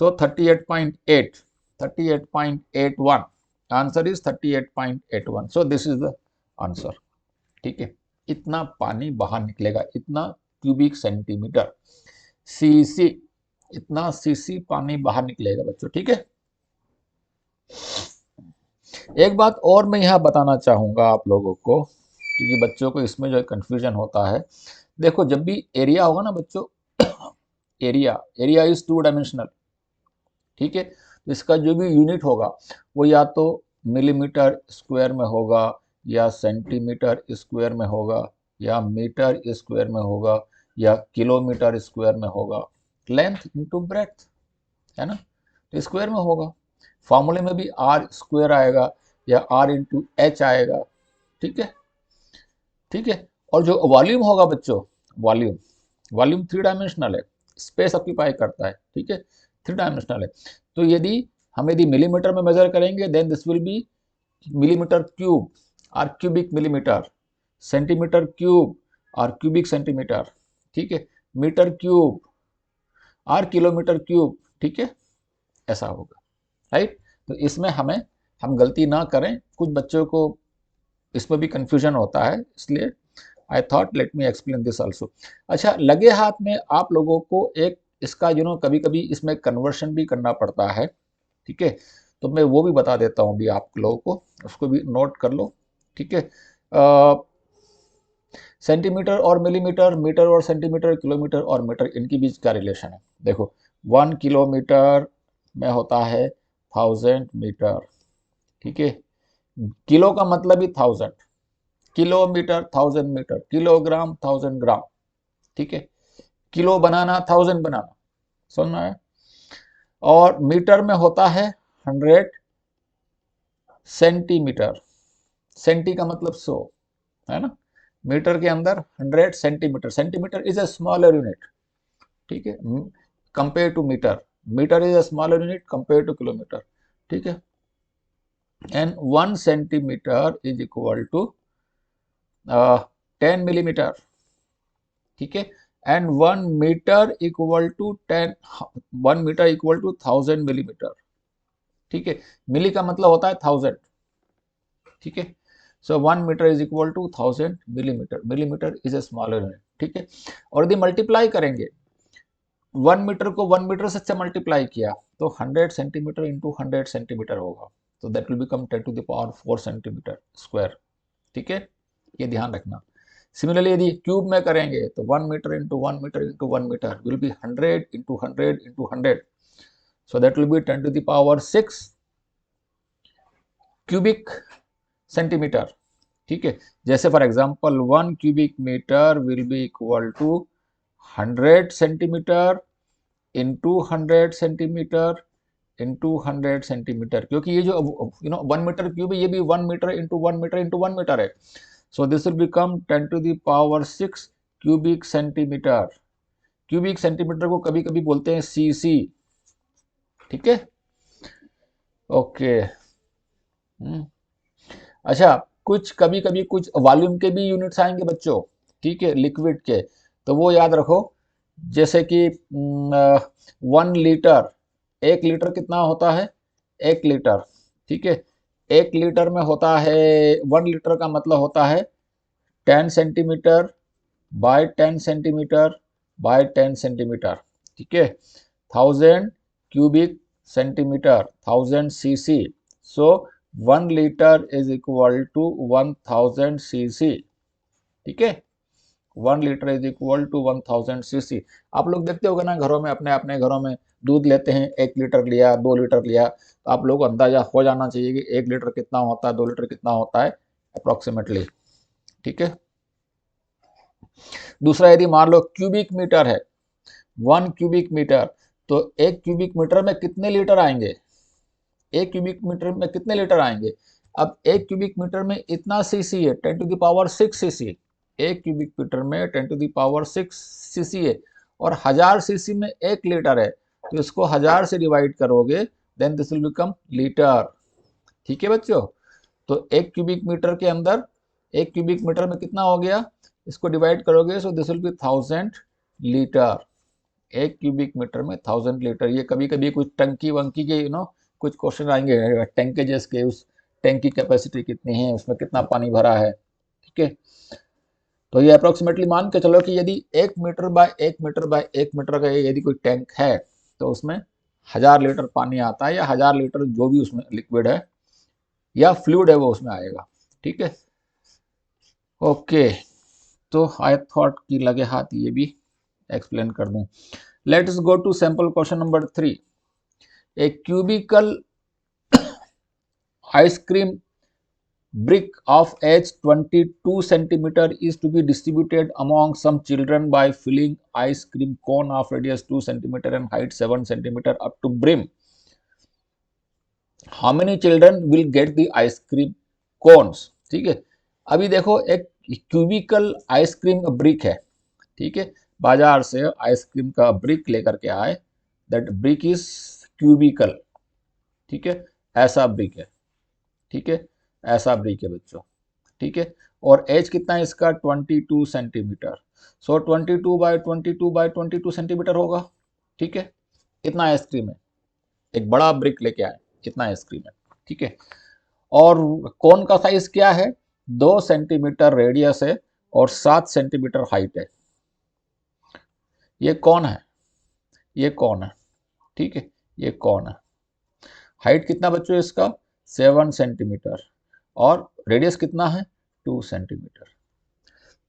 so 38.8, 38.81, answer is 38.81। So this is the answer, ठीक है। इतना पानी बाहर निकलेगा, इतना क्यूबिक सेंटीमीटर, सीसी, इतना सीसी पानी बाहर निकलेगा बच्चों, ठीक है। एक बात और मैं यहाँ बताना चाहूँगा आप लोगों को, क्योंकि बच्चों को इसमें जो कन्फ्यूजन होता है। देखो जब भी एरिया होगा ना बच्चों, एरिया इज 2 डायमेंशनल, ठीक है। तो इसका जो भी यूनिट होगा वो या तो मिलीमीटर स्क्वायर में होगा, या सेंटीमीटर स्क्वायर में होगा, या मीटर स्क्वायर में होगा, या किलोमीटर स्क्वायर में होगा। लेंथ इंटू ब्रेथ, है ना, तो स्क्वायर में होगा। फॉर्मूले में भी आर स्क्वायर आएगा या आर इंटू एच आएगा, ठीक है, ठीक है। और जो वॉल्यूम होगा बच्चों, वॉल्यूम 3 डायमेंशनल है, स्पेस ऑक्यूपाई करता है, ठीक है, 3 डायमेंशनल है। तो यदि मिलीमीटर में मेजर करेंगे, then this will be millimetre cube और क्यूबिक मिलीमीटर, सेंटीमीटर क्यूब और क्यूबिक सेंटीमीटर, ठीक है, मीटर क्यूब और किलोमीटर क्यूब, ठीक है, ऐसा होगा, राइट। तो इसमें हम गलती ना करें, कुछ बच्चों को इसमें भी कंफ्यूजन होता है, इसलिए I thought let me explain this also. अच्छा, लगे हाथ में आप लोगों को एक इसका कभी कभी इसमें कन्वर्शन भी करना पड़ता है, ठीक है, तो मैं वो भी बता देता हूँ अभी आप लोगों को, उसको भी नोट कर लो, ठीक है। सेंटीमीटर और मिलीमीटर, मीटर और सेंटीमीटर, किलोमीटर और मीटर, इनके बीच क्या रिलेशन है? देखो, 1 किलोमीटर में होता है 1000 मीटर, ठीक है। किलो का मतलब ही 1000, किलोमीटर 1000 मीटर, किलोग्राम 1000 ग्राम, ठीक है। किलो बनाना 1000 बनाना, समझ में? और मीटर में होता है 100 सेंटीमीटर, सेंटी का मतलब 100, है ना। मीटर के अंदर 100 centimetre, centimetre is a smaller unit, ठीक है, compare to metre, metre is a smaller unit compare to kilometre, ठीक है। And 1 centimetre is equal to 10 millimetre, ठीक है। And 1 metre equal to 1 metre equal to 1000 millimetre, ठीक है। मिली का मतलब होता है 1000, ठीक है। So 1 metre is equal to 1000 millimetre, millimetre is a smaller unit, ठीक है। और यदि मल्टीप्लाई करेंगे 1 मीटर को 1 मीटर से मल्टीप्लाई किया तो 100 सेंटीमीटर इंटू 100 सेंटीमीटर होगा, तो that will become 10 to the power 4 centimetre square, ठीक है, ये ध्यान रखना। सिमिलरली यदि क्यूब में करेंगे तो 1 metre into 1 metre into 1 metre will be 100 into 100 into 100, so that will be 10 to the power 6 cubic centimetre, ठीक है। जैसे for example 1 cubic metre will be equal to 100 centimetre into 100 centimetre into 100 centimetre, क्योंकि ये जो 1 metre cube है, ये भी 1 metre into 1 metre into 1 metre है, so this will become 10 to the power 6 cubic centimetre. Cubic centimetre को कभी कभी बोलते हैं सीसी, ठीक है, ओके। अच्छा, कुछ कभी कभी कुछ वॉल्यूम के भी यूनिट्स आएंगे बच्चों, ठीक है, लिक्विड के, तो वो याद रखो। जैसे कि 1 लीटर, 1 लीटर कितना होता है? 1 लीटर, ठीक है। 1 लीटर में होता है, 1 लीटर का मतलब होता है 10 centimetre by 10 centimetre by 10 centimetre, ठीक है। 1000 cubic centimetre, 1000 CC, so 1 litre is equal to 1000 CC, ठीक है। 1 litre is equal to 1000 CC. आप लोग देखते होगा ना घरों में, अपने अपने घरों में दूध लेते हैं, 1 लीटर लिया, 2 लीटर लिया, तो आप लोग को अंदाजा हो जाना चाहिए कि 1 लीटर कितना होता है, 2 लीटर कितना होता है अप्रोक्सीमेटली, ठीक है। दूसरा, यदि मान लो क्यूबिक मीटर है, 1 क्यूबिक मीटर, तो 1 क्यूबिक मीटर में कितने लीटर आएंगे? 1 क्यूबिक मीटर में कितने लीटर आएंगे? अब 1 क्यूबिक मीटर में इतना सीसी है, 10 to the power 6 CC, 1 cubic metre में 10 to the power 6 सीसी है, और 1000 सीसी में 1 लीटर है, तो इसको 1000 से डिवाइड करोगे, then this will become litre, ठीक है बच्चों। तो 1 क्यूबिक मीटर के अंदर 1 क्यूबिक मीटर में कितना हो गया, इसको डिवाइड करोगे, so this will be 1000 litre. 1 cubic metre में 1000 लीटर। ये कभी कभी कुछ टंकी वंकी के कुछ क्वेश्चन आएंगे, टैंकेजेस के, उस टैंक की कैपेसिटी कितनी है, उसमें कितना पानी भरा है, ठीक है। तो ये अप्रोक्सीमेटली मान के चलो कि यदि 1 metre by 1 metre by 1 metre का यदि कोई टैंक है, तो उसमें 1000 लीटर पानी आता है, या 1000 लीटर जो भी उसमें लिक्विड है या फ्लूइड है वो उसमें आएगा, ठीक है, ओके। तो आई थॉट कि लगे हाथ ये भी एक्सप्लेन कर दूं। Let us go to sample question number 3। A cubical ice cream brick of age 22 centimeter is to be distributed among some children by filling ice cream cone of radius 2 centimeter and height 7 centimeter up to brim. How many children will get the ice cream cones? ठीक है, अभी देखो एक cubicle ice cream brick है, ठीक है, बाजार से आइसक्रीम का ब्रिक लेकर के आए, दैट ब्रिक इज क्यूबिकल, ठीक है, ऐसा ब्रिक है, ठीक है, ऐसा ब्रिक है बच्चों, ठीक है। और एज कितना है इसका? 22 सेंटीमीटर, सो 22 बाय 22 बाय 22 सेंटीमीटर होगा, ठीक है। इतना आइसक्रीम है, एक बड़ा ब्रिक लेके आए, इतना आइसक्रीम है, ठीक है। और कोन का साइज क्या है, 2 सेंटीमीटर रेडियस है और 7 सेंटीमीटर हाइट है। ये कौन है, ये कौन है, ठीक है, ये कौन है। हाइट कितना बच्चों इसका, 7 सेंटीमीटर और रेडियस कितना है, 2 सेंटीमीटर।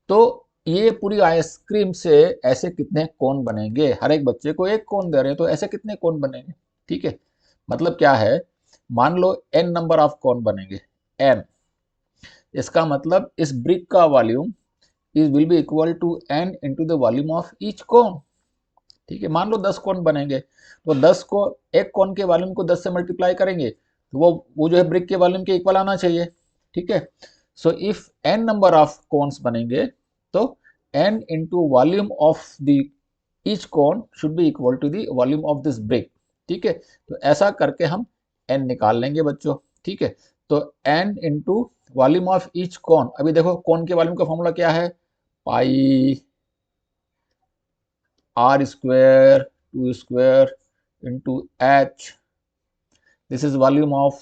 तो ये पूरी आइसक्रीम से ऐसे कितने कोन बनेंगे, हर एक बच्चे को एक कोन दे रहे हैं तो ऐसे कितने कोन बनेंगे, ठीक है। मतलब क्या है, मान लो n नंबर ऑफ कोन बनेंगे, n, इसका मतलब इस ब्रिक का volume is will be equal to n into the volume of each cone, ठीक है। मान लो 10 कोन बनेंगे तो 10 को, एक कोन के वॉल्यूम को 10 से मल्टीप्लाई करेंगे तो वो जो है ब्रिक के वॉल्यूम के इक्वल आना चाहिए, ठीक है। So if n number of cones बनेंगे तो n into volume of the each cone should be equal to the volume of this brick, ठीक है। तो ऐसा करके हम n निकाल लेंगे बच्चों, ठीक है। तो n into volume of each cone, अभी देखो कोन के वॉल्यूम का फॉर्मूला क्या है, पाई r square 2 square into h. This is volume of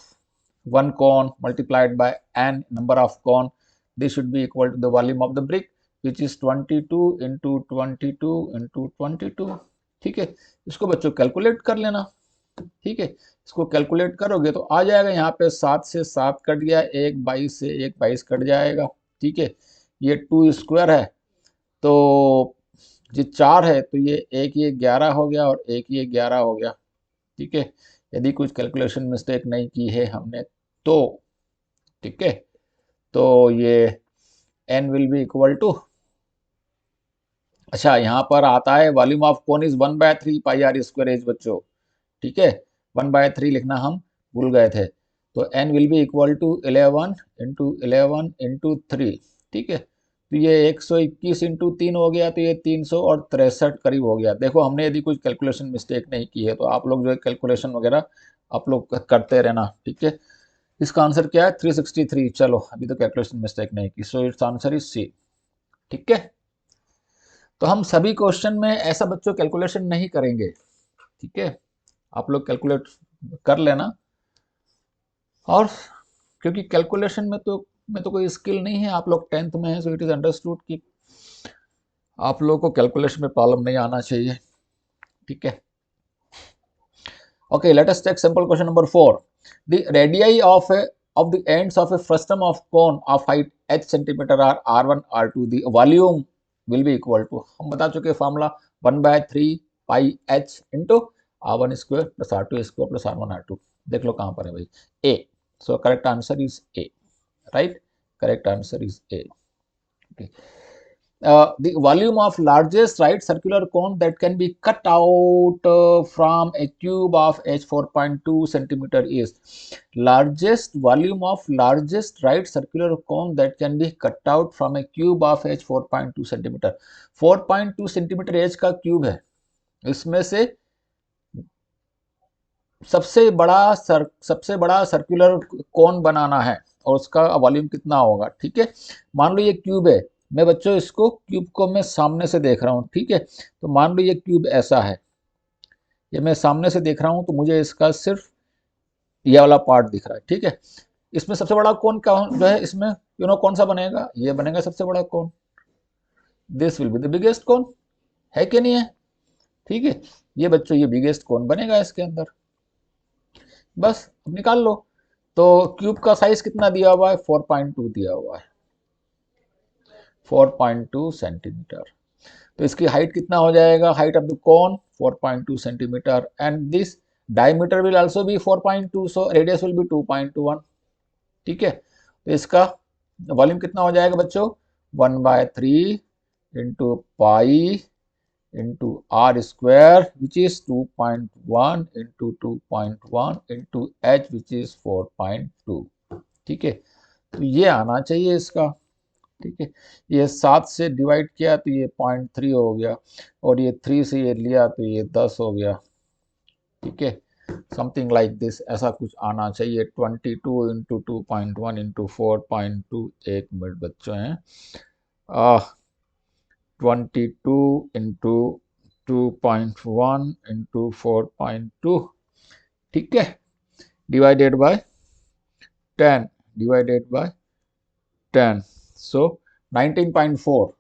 one cone multiplied by n number of cone. This should be equal to the volume of the brick, which is 22 into 22 into 22, ठीक है। इसको बच्चों calculate कर लेना, ठीक है। इसको calculate करोगे तो आ जाएगा, यहाँ पे 7 से 7 कट गया, 1 22 से 1 22 कट जाएगा, ठीक है। ये 2 स्क्वायर है तो ये 4 है तो ये एक ये 11 हो गया और एक ये 11 हो गया, ठीक है। यदि कुछ कैलकुलेशन मिस्टेक नहीं की है हमने तो, ठीक है। तो ये n will be equal to, अच्छा यहाँ पर आता है volume of cone is 1/3 pi are square H बच्चों, ठीक है। 1/3 लिखना हम भूल गए थे। तो n will be equal to 11 into 11 into 3, ठीक है। तो ये 121 इंटू 3 हो गया, तो ये 363 करीब हो गया। देखो हमने यदि कुछ कैलकुलेशन मिस्टेक नहीं की है तो आप लोग जो है कैलकुलेशन वगैरह आप लोग करते रहना, ठीक है। इसका आंसर क्या है, 363। चलो अभी तो कैलकुलेशन मिस्टेक नहीं की, so its answer is C, ठीक है। तो हम सभी क्वेश्चन में ऐसा बच्चों कैलकुलेशन नहीं करेंगे, ठीक है। आप लोग कैलकुलेट कर लेना, और क्योंकि कैलकुलेशन में तो कोई स्किल नहीं है, आप लोग 10th में हैं, सो इट इज अंडरस्टूड कि आप लोगों को कैलकुलेशन में प्रॉब्लम नहीं आना चाहिए, ठीक है। Okay, let us take simple question number 4। The radii of the ends of a frustum of cone of height h centimeter are r1 r2, the volume will be equal to, हम बता चुके formula 1/3 पाई h into r1 square plus r2 square plus r1 r2। देख लो कहाँ पर है भाई, a। So correct answer is a, right, correct answer is a, okay. The volume of largest right circular cone that can be cut out from a cube of h 4.2 centimeter is, largest volume of largest right circular cone that can be cut out from a cube of h 4.2 centimeter। 4.2 centimetre H का cube है, इसमें से सबसे बड़ा circular cone बनाना है और उसका volume कितना होगा, ठीक है। मान लो ये क्यूब है, मैं बच्चों इसको क्यूब को मैं सामने से देख रहा हूँ, ठीक है। तो मान लो ये क्यूब ऐसा है, ये मैं सामने से देख रहा हूँ तो मुझे इसका सिर्फ ये वाला पार्ट दिख रहा है, ठीक है। इसमें सबसे बड़ा कोन का जो है, इसमें कौन सा बनेगा, ये बनेगा सबसे बड़ा cone, this will be the biggest cone, है कि नहीं है, ठीक है। ये बच्चों ये बिगेस्ट कोन बनेगा इसके अंदर, बस अब निकाल लो। तो क्यूब का साइज कितना दिया हुआ है, 4.2 दिया हुआ है, 4.2 सेंटीमीटर। तो इसकी हाइट कितना हो जाएगा, height of the cone 4.2 centimetre and this diameter will also be 4.2, so radius will be 2.1, ठीक है। तो इसका वॉल्यूम कितना हो जाएगा बच्चों, 1/3 into pi into r square which is 2.1 into 2.1 into h which is 4.2, ठीक है। तो ये आना चाहिए इसका, ठीक है। ये 7 से डिवाइड किया तो ये 0.3 हो गया और ये 3 से ये लिया तो ये 10 हो गया, ठीक है। समथिंग लाइक दिस, ऐसा कुछ आना चाहिए। 22 इंटू 2.1 इंटू 4.2, एक मिनट बच्चों हैं, 22 इंटू 2.1 इंटू 4.2, ठीक है। डिवाइडेड बाय 10 डिवाइडेड बाय 10, सो 19.4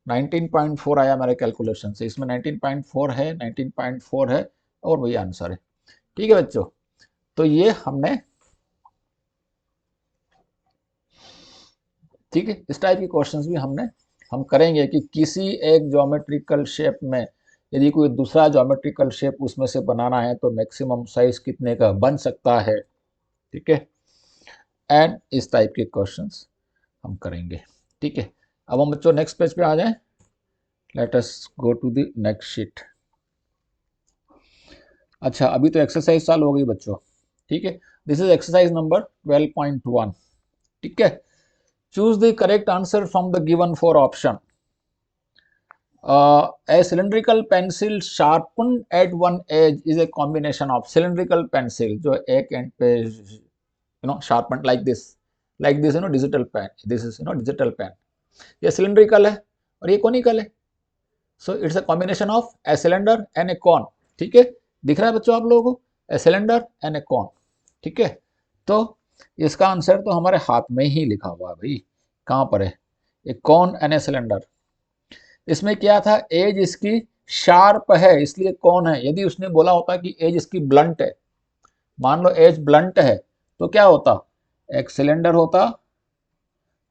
19.4 आया मेरे कैलकुलेशन से। इसमें 19.4 है, 19.4 है और वही आंसर है। ठीक है बच्चों, तो ये हमने, ठीक है, इस टाइप के क्वेश्चंस भी हम करेंगे कि किसी एक ज्योमेट्रिकल शेप में यदि कोई दूसरा ज्योमेट्रिकल शेप उसमें से बनाना है तो मैक्सिमम साइज कितने का बन सकता है। ठीक है, एंड इस टाइप के क्वेश्चंस हम करेंगे। ठीक है, अब हम बच्चों नेक्स्ट पेज पे आ जाएं। Let us go to the next sheet. अच्छा, अभी तो एक्सरसाइज चालू हो गई बच्चों। ठीक है, दिस इज एक्सरसाइज नंबर 12.1। ठीक है, choose the correct answer from the given four option. A cylindrical pencil sharpened at one edge is a combination of cylindrical pencil जो एक एंड पे sharpened like this digital pen, this is digital pen, ये cylindrical है और ये conical है, so it's a combination of a cylinder and a cone। ठीक है, दिख रहा है बच्चों आप लोगों को, a cylinder and a cone। ठीक है, तो इसका आंसर तो हमारे हाथ में ही लिखा हुआ है भाई, कहाँ पर है, एक कॉन एंड ए सिलेंडर। इसमें क्या था, एज इसकी शार्प है इसलिए कौन है। यदि उसने बोला होता कि एज इसकी ब्लंट है, मान लो एज ब्लंट है, तो क्या होता, एक सिलेंडर होता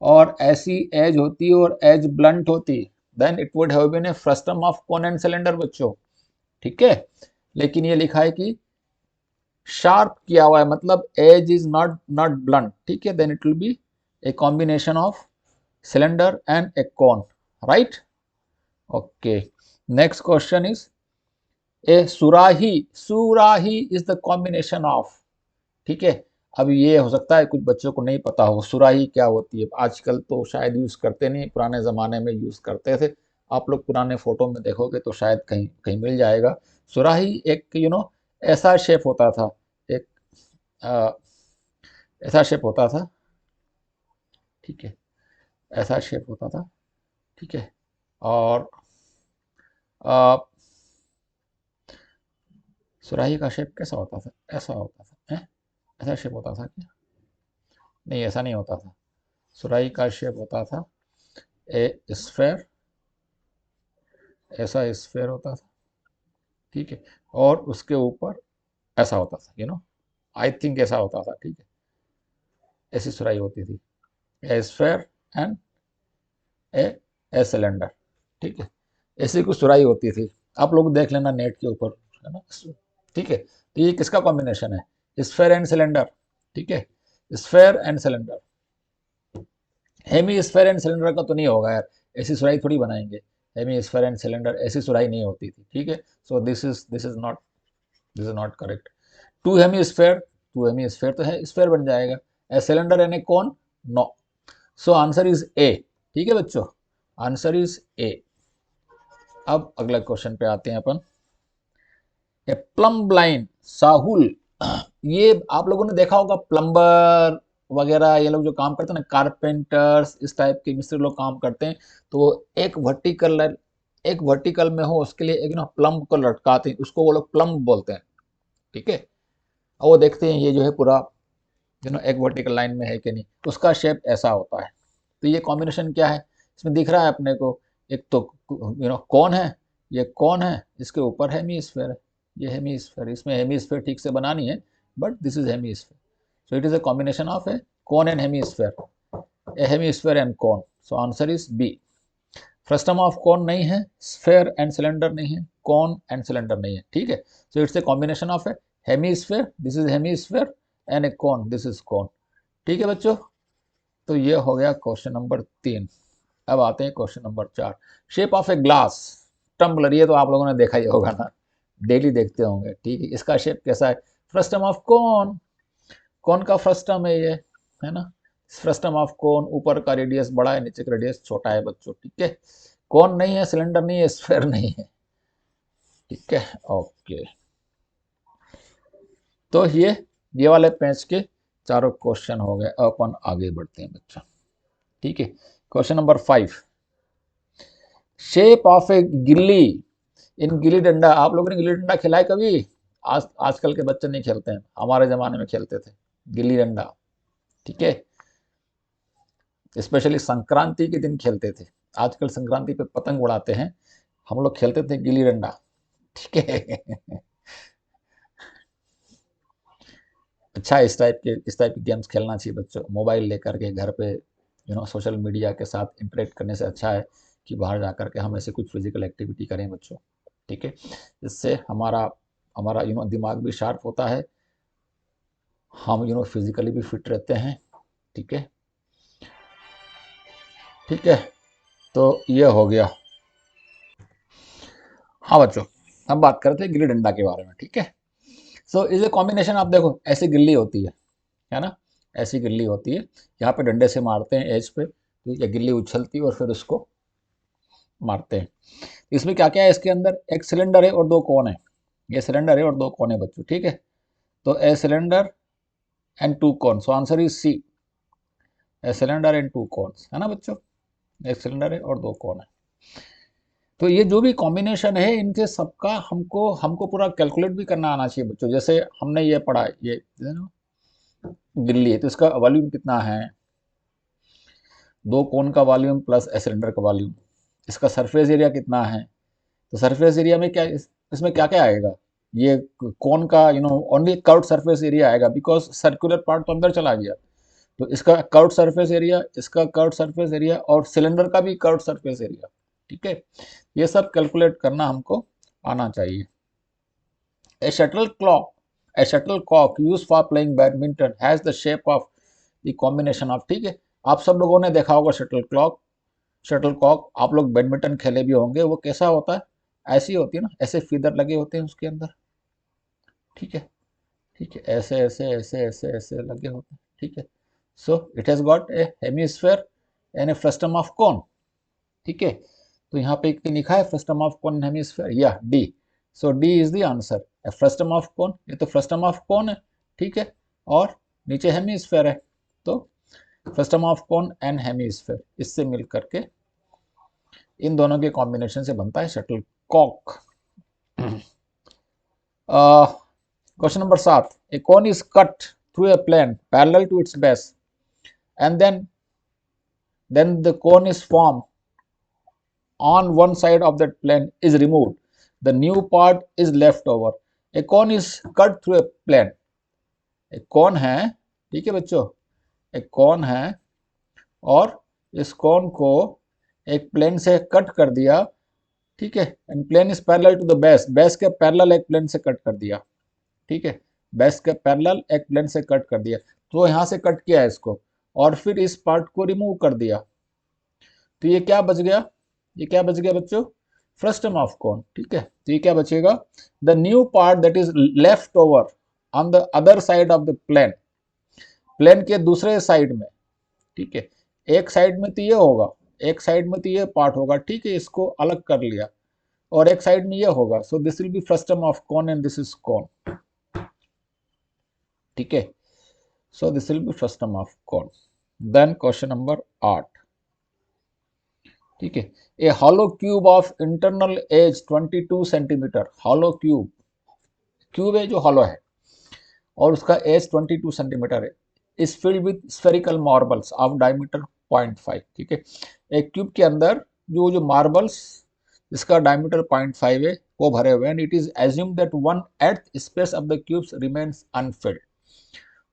और ऐसी एज होती और एज ब्लंट होती, then it would have been a frustum of cone and cylinder बच्चों। ठीक है, लेकिन ये लिखा है कि शार्प किया हुआ है, मतलब edge is not not blunt. ठीक है, then it will be a combination of cylinder and a cone, right. Okay, next question is a surahi, surahi is the combination of. ठीक है, अब ये हो सकता है कुछ बच्चों को नहीं पता हो सुराही क्या होती है, आजकल तो शायद यूज करते नहीं, पुराने जमाने में यूज करते थे। आप लोग पुराने फोटो में देखोगे तो शायद कहीं कहीं मिल जाएगा। सुराही एक ऐसा शेप होता था, एक आ, ऐसा शेप होता था। ठीक है, ऐसा शेप होता था। ठीक है, और आ, सुराही का शेप कैसा होता था, ऐसा होता था, ऐसा शेप होता था क्या, नहीं ऐसा नहीं होता था। सुराही का शेप होता था ए स्फेयर, ऐसा स्फेयर होता था। ठीक है, और उसके ऊपर ऐसा होता था, आई थिंक ऐसा होता था। ठीक है, ऐसी सुराही होती थी, ए स्फेयर एंड ए सिलेंडर। ठीक है, ऐसी कुछ सुराही होती थी, आप लोग देख लेना नेट के ऊपर, है ना। ठीक है, तो ये किसका कॉम्बिनेशन है, स्फेयर एंड सिलेंडर। ठीक है, sphere and cylinder, hemisphere and cylinder का तो नहीं होगा यार, ऐसी सुराही थोड़ी बनाएंगे, हेमी स्फेयर एंड सिलेंडर ऐसी सुराही नहीं होती थी। ठीक है, so this is not correct. Two hemisphere तो है, स्फेयर बन जाएगा। ए cylinder and a cone, no, so answer is A. ठीक है बच्चों, आंसर इज ए। अब अगला क्वेश्चन पे आते हैं अपन। ए प्लम ब्लाइंड साहुल, ये आप लोगों ने देखा होगा प्लम्बर वगैरह, ये लोग जो काम करते हैं ना, कारपेंटर्स, इस टाइप के मिस्त्री लोग काम करते हैं, तो वो एक वर्टिकल में हो उसके लिए एक प्लम को लटकाते हैं, उसको वो लोग प्लम बोलते हैं। ठीक है, और वो देखते हैं ये जो है पूरा एक वर्टिकल लाइन में है कि नहीं, उसका शेप ऐसा होता है। तो ये कॉम्बिनेशन क्या है, इसमें दिख रहा है अपने को, एक तो कौन है, ये कौन है, इसके ऊपर हेमीस्फेयर है, ये हेमीस्फेयर, इसमें हेमीस्फेयर ठीक से बनानी है, but this is hemisphere, so it is a combination of a cone and hemisphere, a hemisphere and cone, so answer is B. Frustum of cone नहीं है, स्फेयर एंड सिलेंडर नहीं है, कौन एंड सिलेंडर नहीं है। ठीक है, so it's a combination of a hemisphere, this is hemisphere, and a cone, this is कौन। ठीक है बच्चों, तो ये हो गया क्वेश्चन नंबर 3। अब आते हैं question number 4। Shape of a glass tumbler, ये तो आप लोगों ने देखा ही होगा ना, डेली देखते होंगे। ठीक है, इसका शेप कैसा है, फ्रस्टम ऑफ कौन, कौन का फ्रस्टम है ये, है ना। फ्रस्टम ऑफ कौन, ऊपर का रेडियस बड़ा है, नीचे का रेडियस छोटा है बच्चों। ठीक है, कौन नहीं है, सिलेंडर नहीं है, स्फेयर नहीं है। ठीक है, ओके, तो ये वाले पेज के चारों क्वेश्चन हो गए। अपन आगे बढ़ते हैं बच्चों। ठीक है, क्वेश्चन नंबर 5। शेप ऑफ ए गिल्ली इन गिल्ली डंडा, आप लोगों ने गिल्ली डंडा खेला है कभी, आज आजकल के बच्चे नहीं खेलते हैं, हमारे ज़माने में खेलते थे गिल्ली डंडा, ठीक है। स्पेशली संक्रांति के दिन खेलते थे। आजकल संक्रांति पे पतंग उड़ाते हैं, हम लोग खेलते थे गिल्ली डंडा, ठीक है। अच्छा, इस टाइप के गेम्स खेलना चाहिए बच्चों। मोबाइल लेकर के घर पे सोशल मीडिया के साथ इंटरेक्ट करने से अच्छा है कि बाहर जा कर के हम ऐसे कुछ फिजिकल एक्टिविटी करें बच्चों, ठीक है। इससे हमारा हमारा दिमाग भी शार्प होता है, हम फिजिकली भी फिट रहते हैं, ठीक है। ठीक है, तो ये हो गया। हाँ बच्चों, हम बात करते हैं गिल्ली डंडा के बारे में, ठीक है। सो इस कॉम्बिनेशन आप देखो, ऐसी गिल्ली होती है ना, ऐसी गिल्ली होती है, यहाँ पे डंडे से मारते हैं एज पे, तो ये गिल्ली उछलती है और फिर उसको मारते हैं। इसमें क्या क्या है, इसके अंदर एक सिलेंडर है और दो कोन है। ये सिलेंडर है और दो कोन है बच्चों, ठीक है। तो a cylinder and two cone, so answer is C, a cylinder and two cones, है ना बच्चों। एक सिलेंडर है और दो कोन है। तो ये जो भी कॉम्बिनेशन है, इनके सबका हमको हमको पूरा कैलकुलेट भी करना आना चाहिए बच्चों। जैसे हमने ये पढ़ा, ये गिल्ली है तो इसका वॉल्यूम कितना है, दो कोन का वॉल्यूम प्लस ए सिलेंडर का वॉल्यूम, इसका सरफेस एरिया कितना है। तो सरफेस एरिया में क्या इसमें क्या क्या आएगा, ये कोन का ओनली कर्व्ड सरफेस एरिया आएगा, बिकॉज सर्कुलर पार्ट तो अंदर चला गया। तो इसका कर्व्ड सरफेस एरिया, इसका कर्व्ड सरफेस एरिया और सिलेंडर का भी कर्व्ड सरफेस एरिया, ठीक है। ये सब कैलकुलेट करना हमको आना चाहिए। A shuttle clock, a shuttlecock use for playing badminton has the shape of the combination of, ठीक है। आप सब लोगों ने देखा होगा शटल क्लॉक, शटल कॉक, आप लोग बैडमिंटन खेले भी होंगे। वो कैसा होता है, ऐसी होती है ना, ऐसे फीदर लगे होते हैं उसके अंदर, ठीक है। ठीक है, ऐसे ऐसे ऐसे ऐसे ऐसे लगे होते हैं, ठीक है। So it has got A hemisphere and A frustum of cone, ठीक है। तो यहाँ पे लिखा है फ्रस्टम ऑफ कोन हेमिस्फेयर, या D. So D is the answer, A frustum of कोन, ये तो फ्रस्टम ऑफ कोन है, ठीक है। और नीचे हेमिस्फेयर है, तो frustum of cone and hemisphere, इससे मिल करके इन दोनों के कॉम्बिनेशन से बनता है shuttlecock. Question number 7, a cone is cut through a plane parallel to its base and then the cone is formed on one side of that plane is removed, the new part is left over. A cone is cut through a plane, एक कौन है, ठीक है बच्चों, एक कौन है और इस कौन को एक प्लेन से कट कर दिया, ठीक है। And plane is parallel to the base, base के पैरेलल एक प्लेन से कट कर दिया, ठीक है। बेस के पैरेलल एक प्लेन से कट कर दिया, तो यहाँ से कट किया है इसको और फिर इस पार्ट को रिमूव कर दिया, तो ये क्या बच गया, ये क्या बच गया बच्चों, फ्रस्टम ऑफ कोन, ठीक है। तो ये क्या बचेगा, the new part that is left over on the other side of the plane, plane के दूसरे साइड में, ठीक है। एक साइड में तो ये होगा, एक साइड में तो ये पार्ट होगा, ठीक है, इसको अलग कर लिया, और एक साइड में ये होगा, so this will be frustum of cone and this is cone, ठीक है। So this will be frustum of cone. Then question number 8, ठीक है। A hollow cube of internal edge 22 centimetre, hollow cube, cube है जो hollow है और उसका edge 22 centimetre है, is filled with spherical marbles of diameter 0.5, ठीक है। एक क्यूब के अंदर जो जो मार्बल्स जिसका डायमीटर 0.5 है वो भरे हुए हैं। It is assume that 1/8 space of the cubes remains Anfield,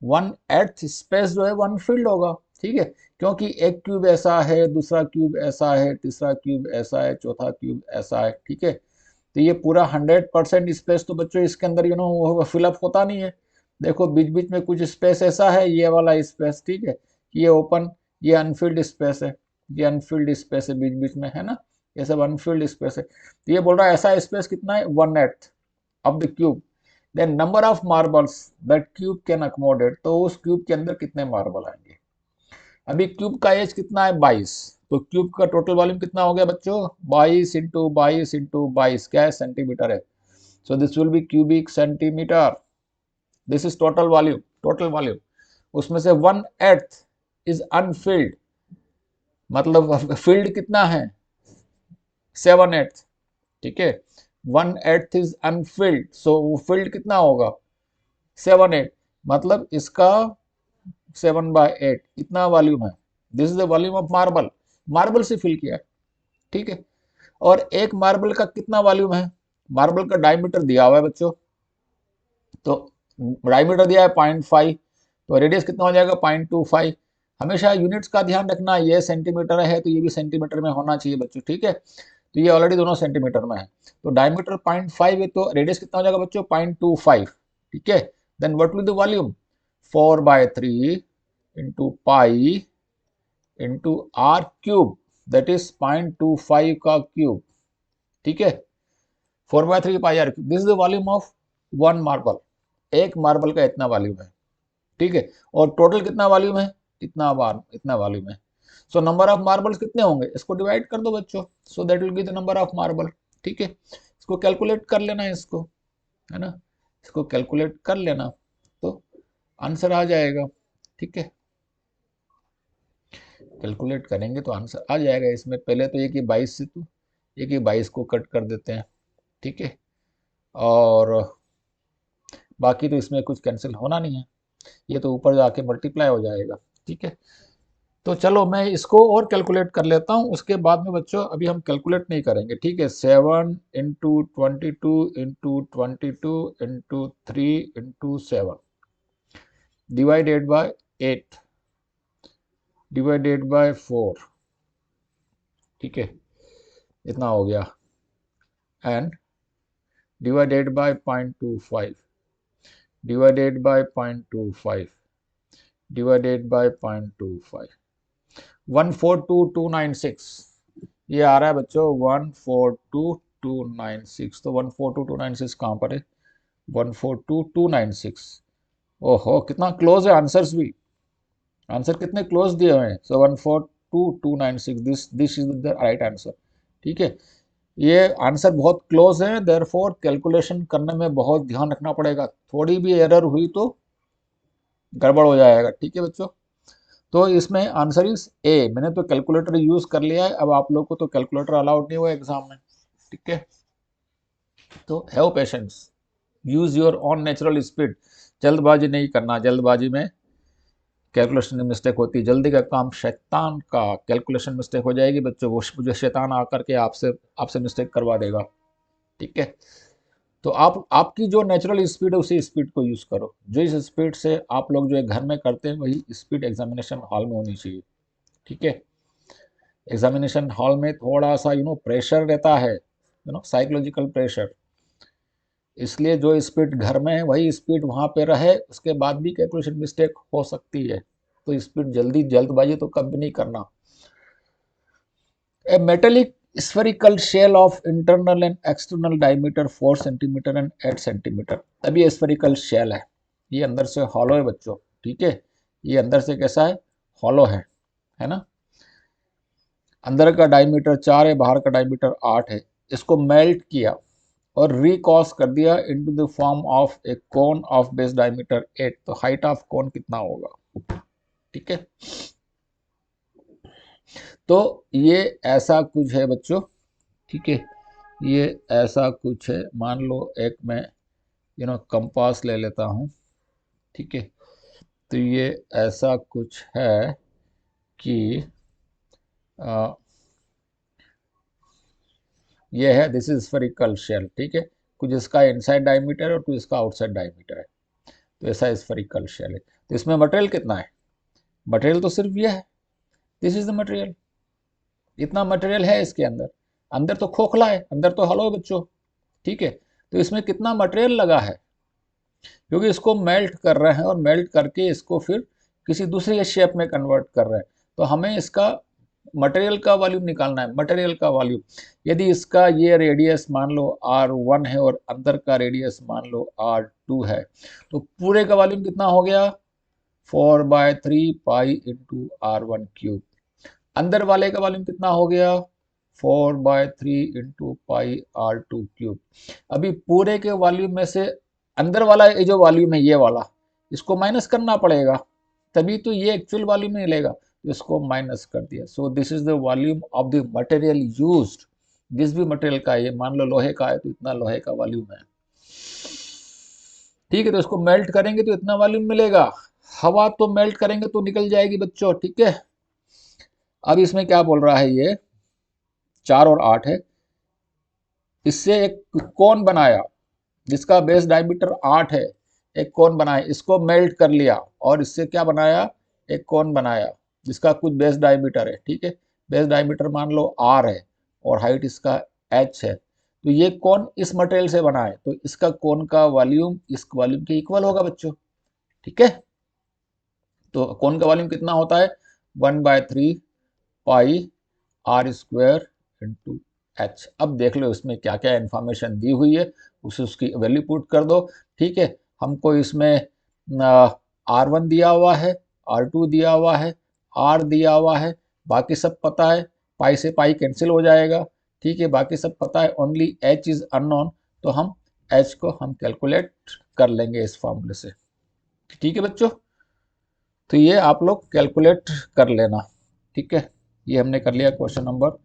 1/8 space जो है वो अनफिल्ड होगा, ठीक है। क्योंकि एक क्यूब ऐसा है, दूसरा क्यूब ऐसा है, तीसरा क्यूब ऐसा है, चौथा क्यूब ऐसा है, ठीक है। तो ये पूरा 100% स्पेस तो बच्चों इसके अंदर वो फिलअप होता नहीं है। देखो बीच बीच में कुछ स्पेस ऐसा है, ये वाला स्पेस, ठीक है, ये ओपन, ये अनफिल्ड स्पेस है, ये अनफिल्ड स्पेस है बीच बीच में, है ना, ये सब अनफिल्ड स्पेस है। तो ये बोल रहा है ऐसा स्पेस कितना है, 1/8 of the cube, then number of marbles that cube can accommodate, तो उस क्यूब के अंदर कितने मार्बल आएंगे। अभी क्यूब का एज कितना है, 22, तो क्यूब का टोटल वॉल्यूम कितना हो गया बच्चों, 22 इंटू 22 इंटू 22 क्या है, सेंटीमीटर है। So this will B cubic centimetre, this is total volume, total volume. उसमें से 1/8 इज अनफिल्ड, मतलब फील्ड कितना है, 7/8, ठीक है। 1/8 इज अनफिल्ड, सो वो फिल्ड कितना होगा 7/8, मतलब इसका 7/8 इतना वॉल्यूम है। This is the volume of marble, marble से फिल किया है, ठीक है। और एक मार्बल का कितना वॉल्यूम है, मार्बल का डायमीटर दिया हुआ है बच्चों, तो डायमीटर दिया है 0.5, तो रेडियस कितना हो जाएगा 0.25। हमेशा यूनिट्स का ध्यान रखना, ये सेंटीमीटर है तो ये भी सेंटीमीटर में होना चाहिए बच्चों, ठीक है। तो ये ऑलरेडी दोनों सेंटीमीटर में है, तो डायमीटर 0.5 है, तो रेडियस कितना हो जाएगा बच्चों 0.25, ठीक है। Then what will the volume 4/3 into pi into r cube, that is 0.25 का क्यूब, ठीक है। 4/3 pi are cube, this is the volume of one marble, एक मार्बल का इतना वॉल्यूम है, ठीक है। और टोटल कितना वॉल्यूम है, इतना वॉल्यूम है। सो नंबर ऑफ मार्बल्स कितने होंगे, इसको डिवाइड कर दो बच्चों, so that will be the number of marble, ठीक है। इसको कैलकुलेट कर लेना है, इसको, है ना, इसको कैलकुलेट कर लेना तो आंसर आ जाएगा, ठीक है। कैलकुलेट करेंगे तो आंसर आ जाएगा। इसमें पहले तो 1/22 से तो 1/22 को कट कर देते हैं, ठीक है। और बाकी तो इसमें कुछ कैंसिल होना नहीं है, ये तो ऊपर जाके मल्टीप्लाई हो जाएगा, ठीक है। तो चलो मैं इसको और कैलकुलेट कर लेता हूँ, उसके बाद में बच्चों अभी हम कैलकुलेट नहीं करेंगे, ठीक है। 7 × 22 × 22 × 3 × 7 डिवाइडेड बाय 8 डिवाइडेड बाय 4, ठीक है, इतना हो गया, and divided by 0.25 divided by 0.25 divided by 0.25, 142296 ये आ रहा है बच्चों, 142296। तो 142296 कहाँ पर है, 142296। ओहो कितना क्लोज है आंसर्स भी, आंसर कितने क्लोज दिए हुए हैं। सो 142296, this is the right answer, ठीक है। ये आंसर बहुत क्लोज है, देयरफॉर कैलकुलेशन करने में बहुत ध्यान रखना पड़ेगा, थोड़ी भी एरर हुई तो गड़बड़ हो जाएगा, ठीक है बच्चों। तो इसमें आंसर इज ए, मैंने तो कैलकुलेटर यूज कर लिया है, अब आप लोग को तो कैलकुलेटर अलाउड नहीं हुआ एग्जाम में, ठीक है। तो have patience, use your on natural speed, जल्दबाजी नहीं करना, जल्दबाजी में कैलकुलेशन में मिस्टेक होती है, जल्दी का काम शैतान का, कैलकुलेशन मिस्टेक हो जाएगी बच्चों, वो जो शैतान आकर के आपसे आपसे मिस्टेक करवा देगा, ठीक है। तो आप आपकी जो नेचुरल स्पीड है उसी स्पीड को यूज करो, जो इस स्पीड से आप लोग जो है घर में करते हैं वही स्पीड एग्जामिनेशन हॉल में होनी चाहिए, ठीक है। एग्जामिनेशन हॉल में थोड़ा सा प्रेशर रहता है, साइकोलॉजिकल प्रेशर, इसलिए जो स्पीड घर में है वही स्पीड वहाँ पे रहे, उसके बाद भी कैलकुलेशन मिस्टेक हो सकती है, तो स्पीड जल्दबाजी तो कभी नहीं करना। ए metallic spherical shell of internal and external diameter 4 cm and 8 cm, अभी spherical shell है, ये अंदर से हॉलो है बच्चों, ठीक है। ये अंदर से कैसा है, हॉलो है ना। अंदर का डायमीटर 4 है, बाहर का डायमीटर 8 है। इसको मेल्ट किया और रिकॉस कर दिया into the form of A cone of base diameter 8, तो हाइट ऑफ कोन कितना होगा, ठीक है। तो ये ऐसा कुछ है बच्चों, ठीक है, ये ऐसा कुछ है। मान लो एक मैं कंपास ले लेता हूँ, ठीक है। तो ये ऐसा कुछ है कि ये है, दिस इज स्फेरिकल शेल, ठीक है। कुछ इसका इनसाइड डायमीटर है और कुछ इसका आउटसाइड डायमीटर है, तो ऐसा स्फेरिकल शेल है। तो इसमें मटेरियल कितना है, मटेरियल तो सिर्फ ये है, दिस इज द मटेरियल, इतना मटेरियल है इसके अंदर, अंदर तो खोखला है, अंदर तो हॉलो है बच्चों, ठीक है। तो इसमें कितना मटेरियल लगा है, क्योंकि इसको मेल्ट कर रहे हैं और मेल्ट करके इसको फिर किसी दूसरी शेप में कन्वर्ट कर रहे हैं, तो हमें इसका मटेरियल का वॉल्यूम निकालना है, मटेरियल का वॉल्यूम। यदि इसका ये रेडियस मान लो R1 है और अंदर का रेडियस मान लो R2 है, तो पूरे का वॉल्यूम कितना हो गया 4/3 पाई इंटू R1 क्यूब। अंदर वाले का वॉल्यूम कितना हो गया 4/3 इंटू पाई R2 क्यूब। अभी पूरे के वॉल्यूम में से अंदर वाला ये जो वॉल्यूम है ये वाला, इसको माइनस करना पड़ेगा, तभी तो ये एक्चुअल वॉल्यूम नहीं लेगा, तो इसको माइनस कर दिया। सो this is the volume of the material used, जिस भी मटेरियल का है, ये मान लो लोहे का है तो इतना लोहे का वॉल्यूम है, ठीक है। तो इसको मेल्ट करेंगे तो इतना वॉल्यूम मिलेगा। हवा तो मेल्ट करेंगे तो निकल जाएगी बच्चों, ठीक है। अब इसमें क्या बोल रहा है, ये 4 और 8 है। इससे एक कोन बनाया जिसका बेस डायमीटर 8 है, एक कोन बनाया, इसको मेल्ट कर लिया और इससे क्या बनाया, एक कोन बनाया जिसका कुछ बेस डायमीटर है, ठीक है। बेस डायमीटर मान लो r है और हाइट इसका h है। तो ये कोन इस मटेरियल से बना है, तो इसका कोन का वॉल्यूम इस वॉल्यूम के इक्वल होगा बच्चों, ठीक है। तो कोन का वॉल्यूम कितना होता है, 1/3 पाई r स्क्वायर इंटू एच। अब देख लो इसमें क्या क्या इन्फॉर्मेशन दी हुई है, उसे उसकी वैल्यू पुट कर दो, ठीक है। हमको इसमें R1 दिया हुआ है, R2 दिया हुआ है, R दिया हुआ है, बाकी सब पता है, पाई से पाई कैंसिल हो जाएगा, ठीक है। बाकी सब पता है, ओनली H इज अननोन, तो हम H को हम कैलकुलेट कर लेंगे इस फॉर्मूले से, ठीक है बच्चों। तो ये आप लोग कैलकुलेट कर लेना, ठीक है। ये हमने कर लिया question number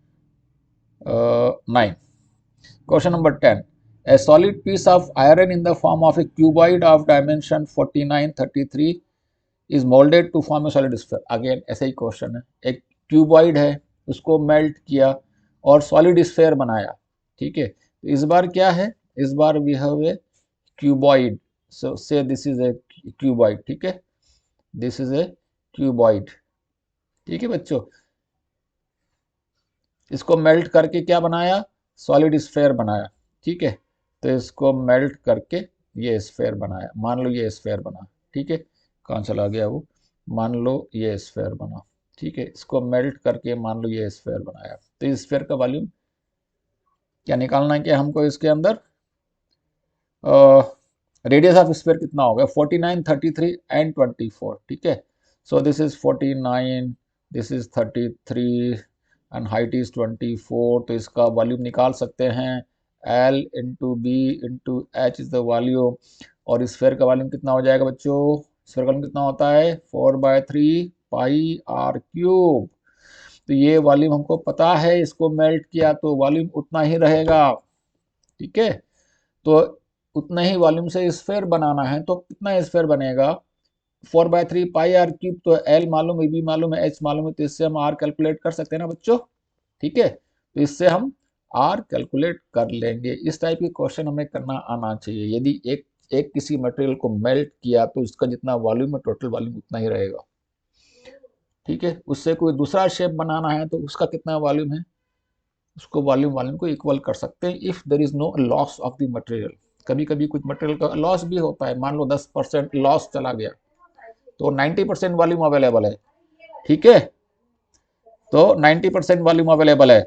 9. Question number 10. A solid piece of iron in the form of a cuboid of dimension 4933 is molded to form a solid sphere. Again ऐसे ही क्वेश्चन है, एक क्यूबॉइड है उसको मेल्ट किया और सॉलिड स्फेयर बनाया, ठीक है। तो इस बार क्या है, इस बार वी हैव ए क्यूबॉइड, सो से दिस इज ए क्यूबॉइड, ठीक है। दिस इज ए क्यूबॉइड, ठीक है बच्चों। इसको मेल्ट करके क्या बनाया, सॉलिड स्फेयर बनाया, ठीक है। तो इसको मेल्ट करके ये स्फेयर बनाया, मान लो ये स्फेयर बना, ठीक है। कहाँ चला गया वो, मान लो ये स्फेयर बना, ठीक है। इसको मेल्ट करके मान लो ये स्फेयर बनाया, तो इस स्फेयर का वॉल्यूम क्या निकालना है, कि हमको इसके अंदर रेडियस ऑफ स्फेयर कितना हो गया, 49, 33 एंड 24, ठीक है। So this is 49, this is 33 and height is 24। तो इसका वॉल्यूम निकाल सकते हैं, L into B into H is the volume. और स्फेयर का वॉल्यूम कितना हो जाएगा बच्चों, स्फेयर का वॉल्यूम कितना होता है, 4/3 पाई r क्यूब। तो ये वॉल्यूम हमको पता है, इसको मेल्ट किया तो वॉल्यूम उतना ही रहेगा, ठीक है। तो उतना ही वॉल्यूम से स्फेयर बनाना है, तो कितना स्फेयर बनेगा, 4/3 पाई r क्यूब। तो L मालूम है, B मालूम है, H मालूम है, तो इससे हम R कैलकुलेट कर सकते हैं ना बच्चों, ठीक है। तो इससे हम R कैलकुलेट कर लेंगे। इस टाइप के क्वेश्चन हमें करना आना चाहिए। यदि एक एक किसी मटेरियल को मेल्ट किया तो इसका जितना वॉल्यूम है, टोटल वॉल्यूम उतना ही रहेगा, ठीक है। उससे कोई दूसरा शेप बनाना है तो उसका कितना वॉल्यूम है, उसको वॉल्यूम वॉल्यूम को इक्वल कर सकते हैं, if there is no loss of the material. कभी कभी कुछ मटेरियल का लॉस भी होता है, मान लो 10% लॉस चला गया तो 90% वॉल्यूम अवेलेबल है, ठीक है। तो 90% वॉल्यूम अवेलेबल है,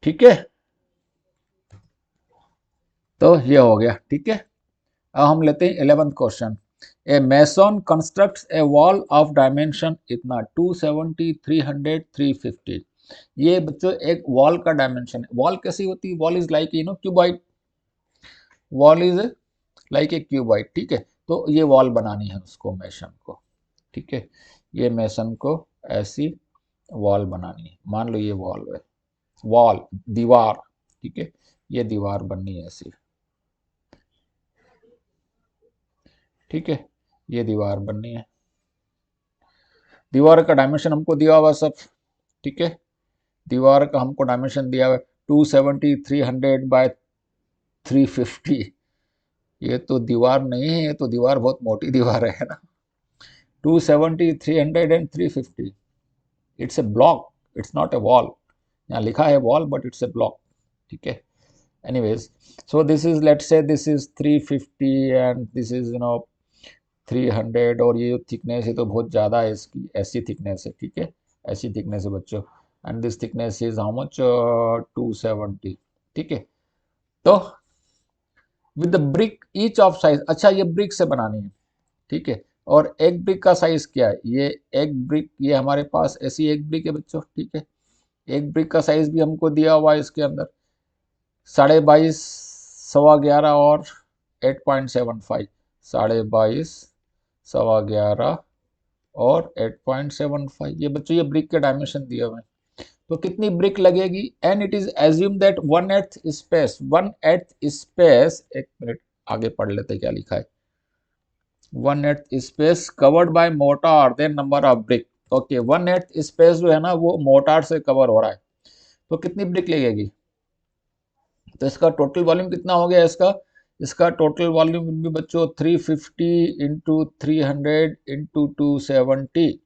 ठीक है। तो ये हो गया, ठीक है। अब हम लेते हैं 11th question. A mason constructs A wall of dimension इतना 270, 300, 350। ये बच्चों एक वॉल का डायमेंशन है। वॉल कैसी होती है, wall is like cuboid, wall is like a cuboid, ठीक है। तो ये वॉल बनानी है उसको, मेसन को, ठीक है। ये मेसन को ऐसी वॉल बनानी है, मान लो ये वॉल है, वॉल दीवार, ठीक है। ये दीवार बननी है ऐसी, ठीक है। ये दीवार बननी है, दीवार का डायमेंशन हमको दिया हुआ सब, ठीक है। दीवार का हमको डायमेंशन दिया हुआ 270, 300 बाय 350। ये तो दीवार नहीं है, ये तो दीवार बहुत मोटी दीवार है ना। 270, 300 and 350, it's a block, it's not a wall. यहाँ लिखा है wall but it's a block, ठीक है। Anyways, so this is, let's say this is 350 and this is 300, और ये जो थिकनेस है तो बहुत ज़्यादा है इसकी, ऐसी थिकनेस है, ठीक है। ऐसी थिकनेस है बच्चों, and this thickness is how much, 270, ठीक है। तो with the brick each of size, अच्छा ये ब्रिक से बनानी है, ठीक है। और एक ब्रिक का साइज क्या है, ये एक ब्रिक, ये हमारे पास ऐसी एक ब्रिक है बच्चों, ठीक है। एक ब्रिक का साइज भी हमको दिया हुआ है इसके अंदर 22.5, 11.25 और 8.75, 22.5, 11.25 और 8.75। ये बच्चों ये ब्रिक के डायमेंशन दिए हुए हैं। तो कितनी ब्रिक लगेगी, and it is assume that 1/8 space, 1/8 space, एक मिनट आगे पढ़ लेते क्या लिखा है, 1/8 space covered by mortar then number of brick. Okay, 1/8 space जो है ना वो मोटार से कवर हो रहा है, तो कितनी ब्रिक लगेगी, तो इसका टोटल वॉल्यूम कितना हो गया इसका, इसका टोटल वॉल्यूम भी बच्चों 350 इंटू 300 इंटू 270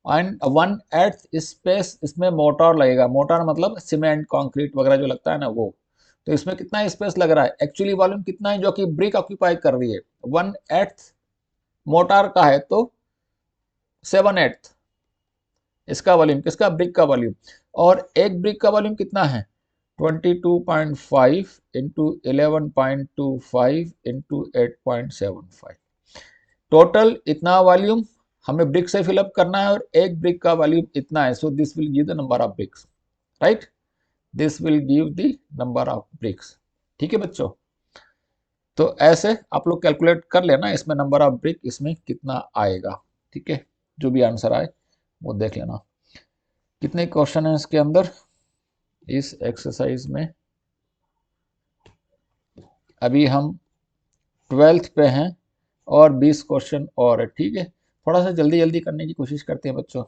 एंड 1/8 स्पेस इसमें मोटार लगेगा, मोटार मतलब सीमेंट कंक्रीट वगैरह जो लगता है ना वो, तो इसमें कितना स्पेस लग रहा है, एक्चुअली वॉल्यूम कितना है जो कि ब्रिक ऑक्यूपाई कर रही है, 1/8 मोटार का है तो 7/8 इसका वॉल्यूम, किसका, ब्रिक का वॉल्यूम, और एक ब्रिक का वॉल्यूम कितना है 22.5 इंटू 11.25 इंटू 8.75, टोटल इतना वॉल्यूम हमें ब्रिक से फिलअप करना है और एक ब्रिक का वॉल्यूम इतना है, so this will give the number of BRICS, right, this will give the number of BRICS. ठीक है बच्चों, तो ऐसे आप लोग कैलकुलेट कर लेना इसमें नंबर ऑफ ब्रिक इसमें कितना आएगा। ठीक है, जो भी आंसर आए वो देख लेना। कितने क्वेश्चन है इसके अंदर इस एक्सरसाइज में, अभी हम 12th पे हैं और 20 क्वेश्चन और है। ठीक है, थोड़ा सा जल्दी जल्दी करने की कोशिश करते हैं बच्चों।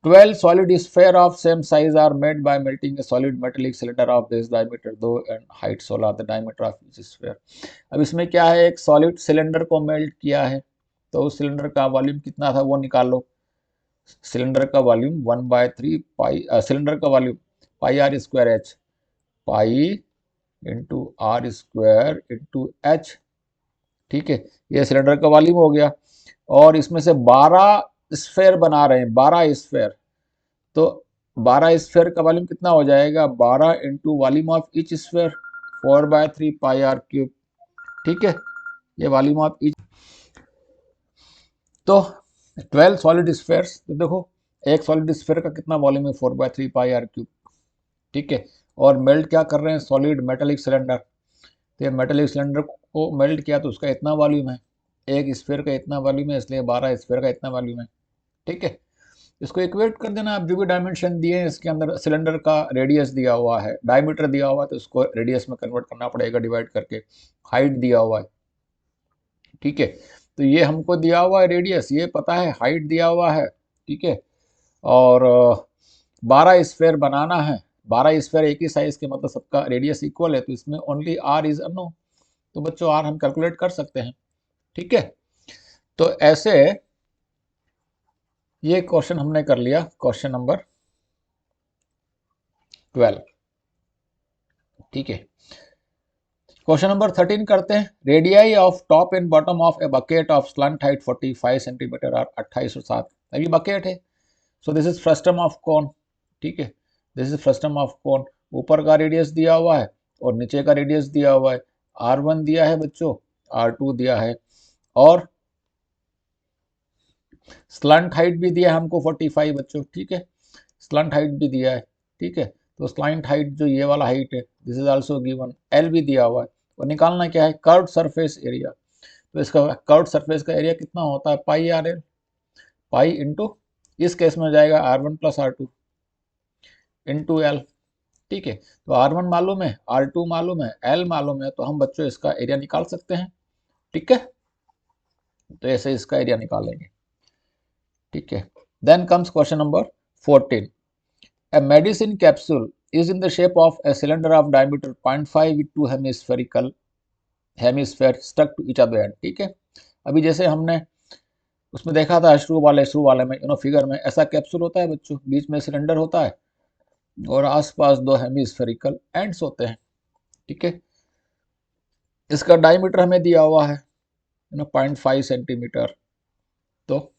12 solid sphere of same size are made by melting a solid metallic cylinder of this diameter 2 and height 16, the diameter of each sphere। अब इसमें क्या है, एक सॉलिड सिलेंडर को मेल्ट किया है, तो उस सिलेंडर का वॉल्यूम कितना था वो निकाल लो। सिलेंडर का वॉल्यूम 1/3 पाई, सिलेंडर का volume pi are square H, pi into R square into H. ठीक है, ये सिलेंडर का वॉल्यूम हो गया, और इसमें से 12 स्फेयर बना रहे हैं, 12 स्फेयर, तो 12 स्फेयर का वॉल्यूम कितना हो जाएगा, 12 into volume of each sphere 4/3 pi are cube. ठीक है, ये वॉल्यूम ऑफ ईच, तो 12 सॉलिड स्फेयर्स, तो देखो एक सॉलिड स्फेयर का कितना वॉल्यूम है 4/3 पाई आर क्यूब। ठीक है, और मेल्ट क्या कर रहे हैं, सॉलिड मेटेलिक सिलेंडर, तो ये मेटेलिक सिलेंडर को मेल्ट किया तो उसका इतना वॉल्यूम है, एक स्फेयर का इतना वॉल्यूम है, इसलिए 12 स्फेयर का इतना वॉल्यूम है। ठीक है, इसको इक्वेट कर देना आप, जो भी डायमेंशन दिए हैं इसके अंदर, सिलेंडर का रेडियस दिया हुआ है, डायमीटर दिया हुआ है तो उसको रेडियस में कन्वर्ट करना पड़ेगा डिवाइड करके, हाइट दिया हुआ है। ठीक है, तो ये हमको दिया हुआ है रेडियस, ये पता है हाइट दिया हुआ है। ठीक है, और 12 स्फेयर बनाना है, 12 स्फेयर एक ही साइज के, मतलब सबका रेडियस इक्वल है, तो इसमें ओनली आर इज अननोन, तो बच्चों आर हम कैलकुलेट कर सकते हैं। ठीक है, तो ऐसे ये क्वेश्चन हमने कर लिया, क्वेश्चन नंबर 12। ठीक है, क्वेश्चन नंबर 13 करते हैं। Radii of top and bottom of a bucket of slant height 45 centimetre और 28 और 7, अभी बकेट है, so this is frustum of cone. ठीक है, this is frustum of cone, ऊपर का रेडियस दिया हुआ है और नीचे का रेडियस दिया हुआ है, R1 दिया है बच्चों, R2 दिया है, और स्लंट हाइट भी दिया है हमको 45 बच्चों। ठीक है, स्लंट हाइट भी दिया है। ठीक है, तो स्लंट हाइट जो ये वाला हाइट है this is also given, L भी दिया हुआ है, और निकालना क्या है, कर्व्ड सरफेस एरिया, तो इसका कर्व्ड सरफेस का एरिया कितना होता है, pi r L, pi into, इस केस में हो जाएगा R1 plus R2 into L. ठीक है, तो R1 मालूम है, R2 मालूम है, L मालूम है, तो हम बच्चों इसका एरिया निकाल सकते हैं। ठीक है, तो ऐसे इसका एरिया निकालेंगे। ठीक है, then comes question number 14। A medicine capsule is in the shape of a cylinder of diameter 0.5 with two hemisphere stuck to each other end। ठीक है, अभी जैसे हमने उसमें देखा था शुरू वाले में, फिगर में ऐसा कैप्सूल होता है बच्चों, बीच में सिलेंडर होता है और आसपास दो हेमिस्फेरिकल एंड्स होते हैं। ठीक है, इसका डायमीटर हमें दिया हुआ है 0.5 सेंटीमीटर, तो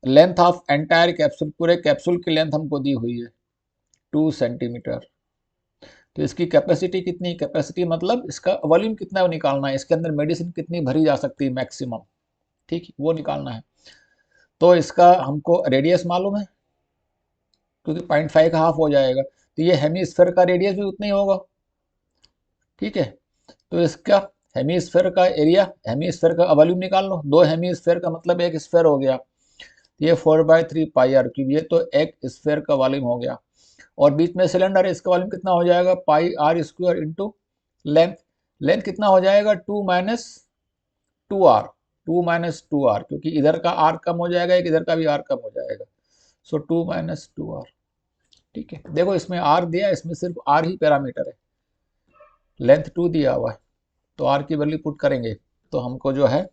लेंथ ऑफ एंटायर कैप्सूल, पूरे कैप्सूल की लेंथ हमको दी हुई है 2 सेंटीमीटर, तो इसकी कैपेसिटी कितनी, कैपेसिटी मतलब इसका वॉल्यूम कितना है वो निकालना है, इसके अंदर मेडिसिन कितनी भरी जा सकती है मैक्सिमम। ठीक, वो निकालना है, तो इसका हमको रेडियस मालूम है क्योंकि 0.5 का हाफ हो जाएगा, तो ये हेमीस्फेयर का रेडियस भी उतना ही होगा। ठीक है, तो इसका हेमीस्फेयर का एरिया, हेमीस्फेयर का वॉल्यूम निकाल लो, दो हेमीस्फेयर का मतलब एक स्फेयर हो गया, ये 4/3 पाई आर क्यूब, ये तो एक स्फीयर का वॉल्यूम हो गया। और बीच में सिलेंडर है, इसका वॉल्यूम कितना हो जाएगा, pi are square into length. Length कितना हो जाएगा, 2 - 2 आर, 2 - 2 आर, क्योंकि इधर का आर कम हो जाएगा, एक इधर का भी आर कम हो जाएगा। सो 2 - 2 आर। ठीक है, देखो इसमें आर दिया, इसमें सिर्फ आर ही पैरामीटर है, लेंथ 2 दिया हुआ है, तो आर की वैल्यू पुट करेंगे तो हमको जो है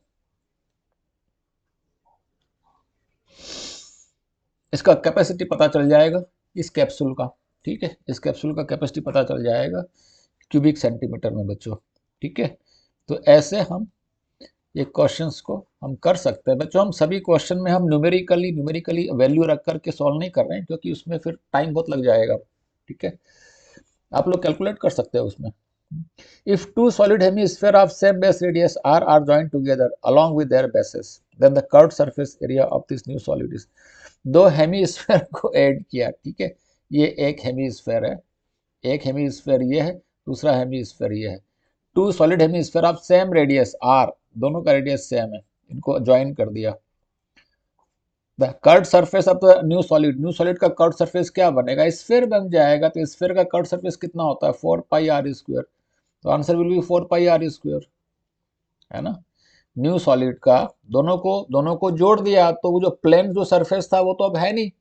इसका कैपेसिटी पता चल जाएगा इस कैप्सूल का। ठीक है, इस कैप्सूल का कैपेसिटी पता चल जाएगा क्यूबिक सेंटीमीटर में बच्चों। ठीक है, तो ऐसे हम ये क्वेश्चंस को हम कर सकते हैं बच्चों। हम सभी क्वेश्चन में हम न्यूमेरिकली वैल्यू रख करके सॉल्व नहीं कर रहे हैं, क्योंकि उसमें फिर टाइम बहुत लग जाएगा। ठीक है, आप लोग कैलकुलेट कर सकते हो उसमें। If two solid hemisphere of same base radius r are joined together along with their bases, then the curved surface area of this new solid is। दो हेमीस्फेयर को ऐड किया, ठीक है, ये एक हेमीस्फेयर है, एक हेमीस्फेयर ये है, दूसरा हेमीस्फेयर ये है। Two solid hemisphere of same radius R, दोनों का रेडियस सेम है, इनको ज्वाइन कर दिया। The curved surface of the new solid का कर्व्ड सरफेस क्या बनेगा, स्फीयर बन जाएगा। तो स्फीयर का कर्व्ड सरफेस कितना होता है, 4πr²। तो आंसर विल बी 4πr², है ना। न्यू सॉलिड का दोनों को जोड़ दिया, तो वो जो प्लेन जो सरफेस था वो तो अब है नहीं,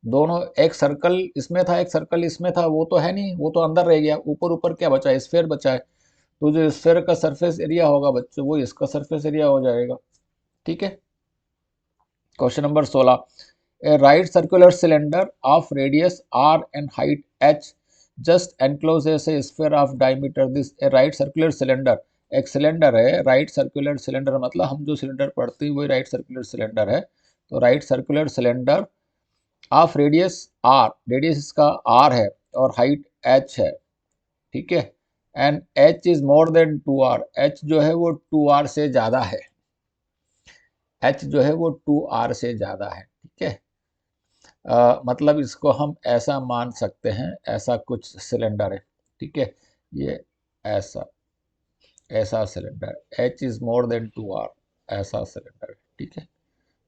दोनों एक सर्कल इसमें था, एक सर्कल इसमें था, वो तो है नहीं, वो तो अंदर रह गया। ऊपर ऊपर क्या बचा है, स्फीयर बचा है। तो जो स्फीयर का सरफेस एरिया होगा बच्चों, वो इसका सरफेस एरिया हो जाएगा। ठीक है, question number 16, A right circular cylinder of radius r and height h just encloses A sphere of diameter this. A right circular cylinder, एक सिलेंडर है, राइट सर्कुलर सिलेंडर मतलब हम जो सिलेंडर पढ़ते हैं वही राइट सर्कुलर सिलेंडर है। तो right circular cylinder of radius r, radius इसका r है और हाइट h है। ठीक है, and h is more than 2r, h जो है वो 2r से ज़्यादा है, h जो है वो 2r से ज़्यादा है। ठीक है, मतलब इसको हम ऐसा मान सकते हैं, ऐसा कुछ सिलेंडर है। ठीक है, ये ऐसा ऐसा cylinder, h is more than 2r, ऐसा सिलेंडर। ठीक है,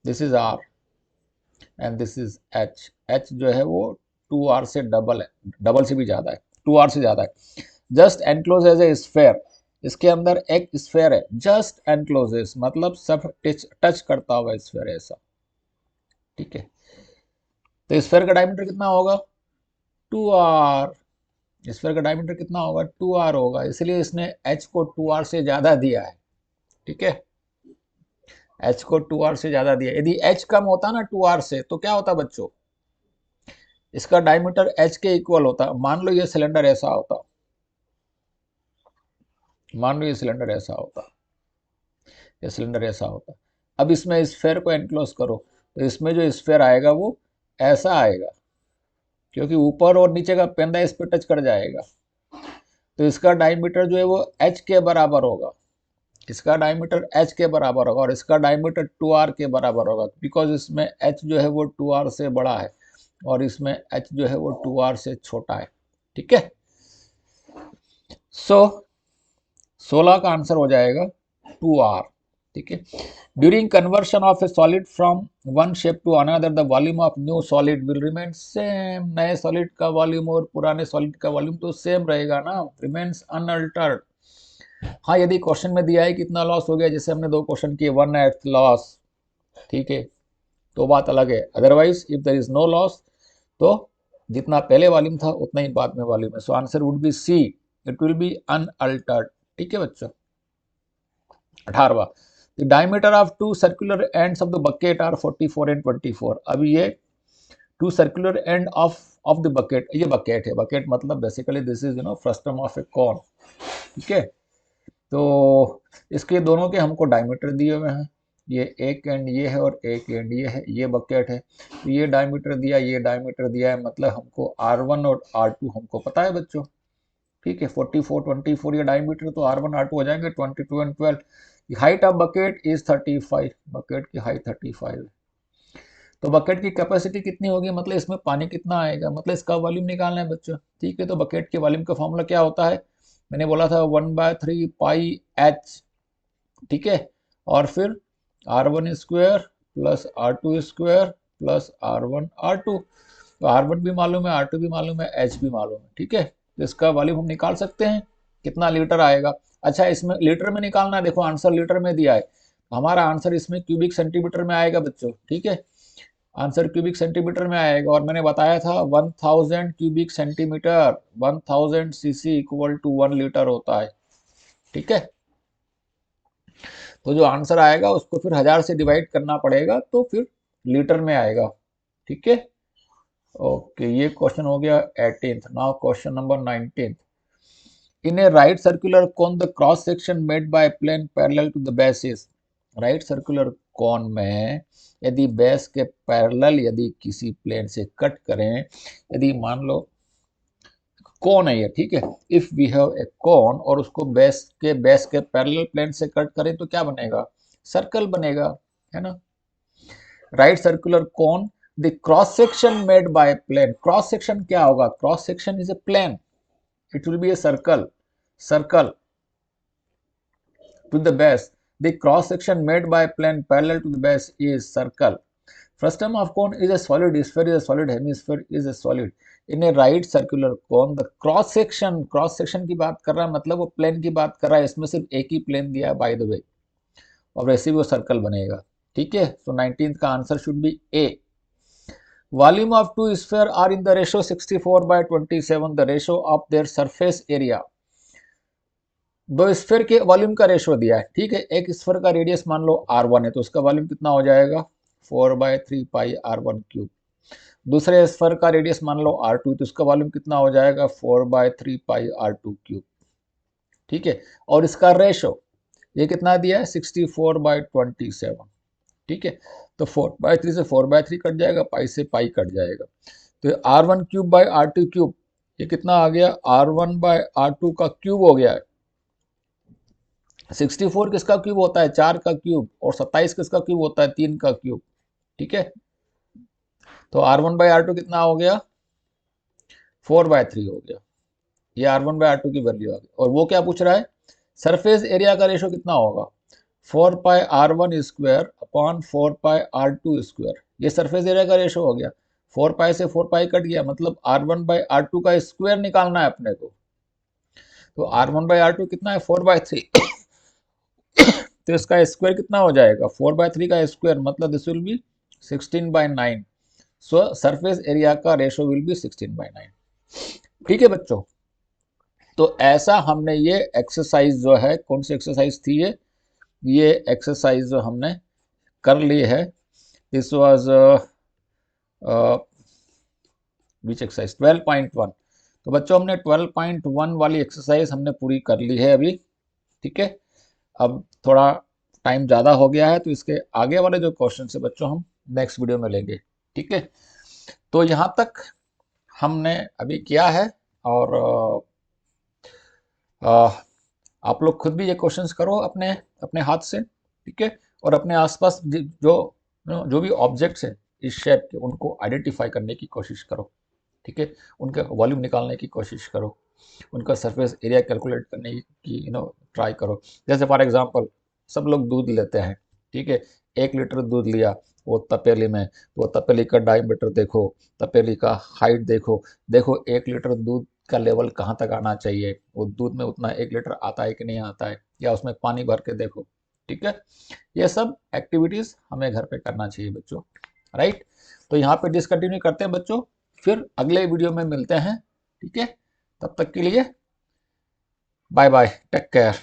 this is r and this is h। h जो है वो 2r से डबल है, डबल से भी ज़्यादा है, 2r से ज़्यादा है। Just enclose as a sphere, इसके अंदर एक स्फेयर है, जस्ट एनक्लोजेस मतलब सब टच करता हुआ स्फेयर ऐसा। ठीक है, तो स्फेयर का डायमीटर कितना होगा, 2r। स्फेयर का डायमीटर कितना होगा, 2r होगा, इसलिए इसने h को 2r से ज़्यादा दिया है। ठीक है, h को 2r से ज़्यादा दिया। यदि h कम होता ना 2r से, तो क्या होता बच्चों, इसका डायमीटर h के इक्वल होता। मान लो ये सिलेंडर ऐसा होता, मान लो ये सिलेंडर ऐसा होता, ये सिलेंडर ऐसा होता। अब इसमें स्फेयर को एनक्लोज करो, तो इसमें जो स्फेयर आएगा वो ऐसा आएगा, क्योंकि ऊपर और नीचे का पेंदा इस पर टच कर जाएगा। तो इसका डायमीटर जो है वो h के बराबर होगा, इसका डायमीटर h के बराबर होगा, और इसका डायमीटर 2r के बराबर होगा, बिकॉज इसमें h जो है वो 2r से बड़ा है और इसमें h जो है वो 2r से छोटा है। ठीक है, सो 16 का आंसर हो जाएगा 2r। ठीक है, during conversion of a solid from one shape to another the volume of new solid will remain same. नए सॉलिड का वॉल्यूम और पुराने सॉलिड का वॉल्यूम तो सेम रहेगा ना, रिमेन्स अनअल्टर्ड। हाँ, यदि क्वेश्चन में दिया है कितना लॉस हो गया, जैसे हमने 2 क्वेश्चन किए, 1/8 लॉस, ठीक है, तो बात अलग है। Otherwise if there is no loss, तो जितना पहले वॉल्यूम था उतना ही बाद में वॉल्यूम है। So answer would be C, it will be unaltered. ठीक है बच्चों, 18वां, the diameter of 2 circular ends of the bucket are 44 and 24। अब ये 2 circular end of the bucket, ये बकेट है, बकेट मतलब basically this is frustum of a cone. ठीक है, तो इसके दोनों के हमको डायमीटर दिए हुए हैं, ये एक एंड ये है और एक एंड ये है, ये बकेट है। तो ये डायमीटर दिया, ये डायमीटर दिया है, मतलब हमको R1 और R2 हमको पता है बच्चों। ठीक है, 44 24 ये डायमीटर, तो R1 R2 हो जाएंगे 22 and 12। Height of bucket is 35, bucket की हाइट 35 है। तो बकेट की कैपेसिटी कितनी होगी, मतलब इसमें पानी कितना आएगा, मतलब इसका वॉल्यूम निकालना है बच्चों। ठीक है, तो बकेट के वॉल्यूम का फॉर्मूला क्या होता है, मैंने बोला था 1/3 पाई h। ठीक है, और फिर R1 square plus R2² plus R1 तो R1 भी मालूम है, R2 भी मालूम है, H भी मालूम है, ठीक है। तो इसका वॉल्यूम हम निकाल सकते हैं, कितना लीटर आएगा। अच्छा, इसमें लीटर में निकालना है, देखो आंसर लीटर में दिया है, हमारा आंसर इसमें क्यूबिक सेंटीमीटर में आएगा बच्चों, ठीक है। आंसर क्यूबिक सेंटीमीटर में आएगा, और मैंने बताया था 1000 cubic centimetre 1000 CC equal to 1 litre होता है, ठीक है। तो जो आंसर आएगा उसको फिर 1000 से डिवाइड करना पड़ेगा, तो फिर लीटर में आएगा, ठीक है। ओके, ये क्वेश्चन हो गया 18th। Now question number 19th। In a right circular cone the cross section made by plane parallel to the base is. Right circular cone में यदि बेस के पैरेलल यदि किसी प्लेन से कट करें, यदि मान लो कोन है ये, ठीक है, इफ वी हैव ए कोन और उसको बेस के पैरेलल प्लेन से कट करें तो क्या बनेगा, सर्कल बनेगा, है ना। Right circular cone the cross section made by plane, cross section क्या होगा, cross section is a plane, it will be a circle to the base. The cross section made by plane parallel to the base is circle. Frustum of cone is a solid, sphere is a solid, hemisphere is a solid. In a right circular cone the cross section की बात कर रहा है, मतलब वो plane की बात कर रहा है, इसमें सिर्फ एक ही प्लेन दिया है बाय द वे, और वैसे भी वो सर्कल बनेगा, ठीक है। तो 19th का answer should be A. Volume of two spheres are in the ratio 64/27, the ratio of their surface area. दो स्फीयर के वॉल्यूम का रेशियो दिया है, ठीक है। एक स्फीयर का रेडियस मान लो R1 है, तो उसका वॉल्यूम कितना हो जाएगा 4/3 पाई R1 क्यूब। दूसरे स्फीयर का रेडियस मान लो R2, तो उसका वॉल्यूम कितना हो जाएगा 4/3 पाई R2 क्यूब, ठीक है। और इसका रेशियो ये कितना दिया है 64/27, ठीक है। तो 4/3 से 4/3 कट जाएगा, पाई से पाई कट जाएगा, तो R1 cube by R2 cube ये कितना आ गया, R1 बाय R2 का क्यूब हो गया है। 64 किसका क्यूब होता है, 4 का क्यूब, और 27 किसका क्यूब होता है, 3 का क्यूब, ठीक है। तो R1 बाय R2 कितना हो गया 4/3 हो गया, ये R1 बाय R2 की वैल्यू आ गई। और वो क्या पूछ रहा है, सरफेस एरिया का रेशियो कितना होगा 4 पाई R1 स्क्वायर अपॉन 4 पाई R2 स्क्वायर, ये सरफेस एरिया का रेशियो हो गया। 4 पाई से 4 पाई कट गया, मतलब R1 बाई R2 का स्क्वायर निकालना है अपने को। तो R1 बाई R2 कितना है 4/3 तो इसका स्क्वायर कितना हो जाएगा 4/3 का स्क्वायर, मतलब this will B 16/9। So surface area का रेशियो विल बी 16/9, ठीक है बच्चों। तो ऐसा हमने ये एक्सरसाइज जो है, कौन सी एक्सरसाइज थी ये एक्सरसाइज जो हमने कर ली है, दिस वाज विच एक्सरसाइज 12.1। तो बच्चों हमने 12.1 वाली एक्सरसाइज हमने पूरी कर ली है अभी, ठीक है। अब थोड़ा टाइम ज़्यादा हो गया है, तो इसके आगे वाले जो क्वेश्चन है बच्चों हम नेक्स्ट वीडियो में लेंगे, ठीक है। तो यहाँ तक हमने अभी किया है, और आप लोग खुद भी ये क्वेश्चंस करो अपने अपने हाथ से, ठीक है। और अपने आसपास जो भी ऑब्जेक्ट्स हैं इस शेप के, उनको आइडेंटिफाई करने की कोशिश करो, ठीक है। उनका वॉल्यूम निकालने की कोशिश करो, उनका सरफेस एरिया कैलकुलेट करने की ट्राई करो। जैसे फॉर एग्जांपल सब लोग दूध लेते हैं, ठीक है, 1 लीटर दूध लिया वो तपेली में, तो वो तपेली का डायमीटर देखो, तपेली का हाइट देखो, देखो 1 लीटर दूध का लेवल कहाँ तक आना चाहिए, वो दूध में उतना 1 लीटर आता है कि नहीं आता है, या उसमें पानी भर के देखो, ठीक है। ये सब एक्टिविटीज़ हमें घर पे करना चाहिए बच्चों, राइट। तो यहाँ पे डिसकंटिन्यू करते हैं बच्चों, फिर अगले वीडियो में मिलते हैं, ठीक है। तब तक के लिए बाय बाय, टेक केयर।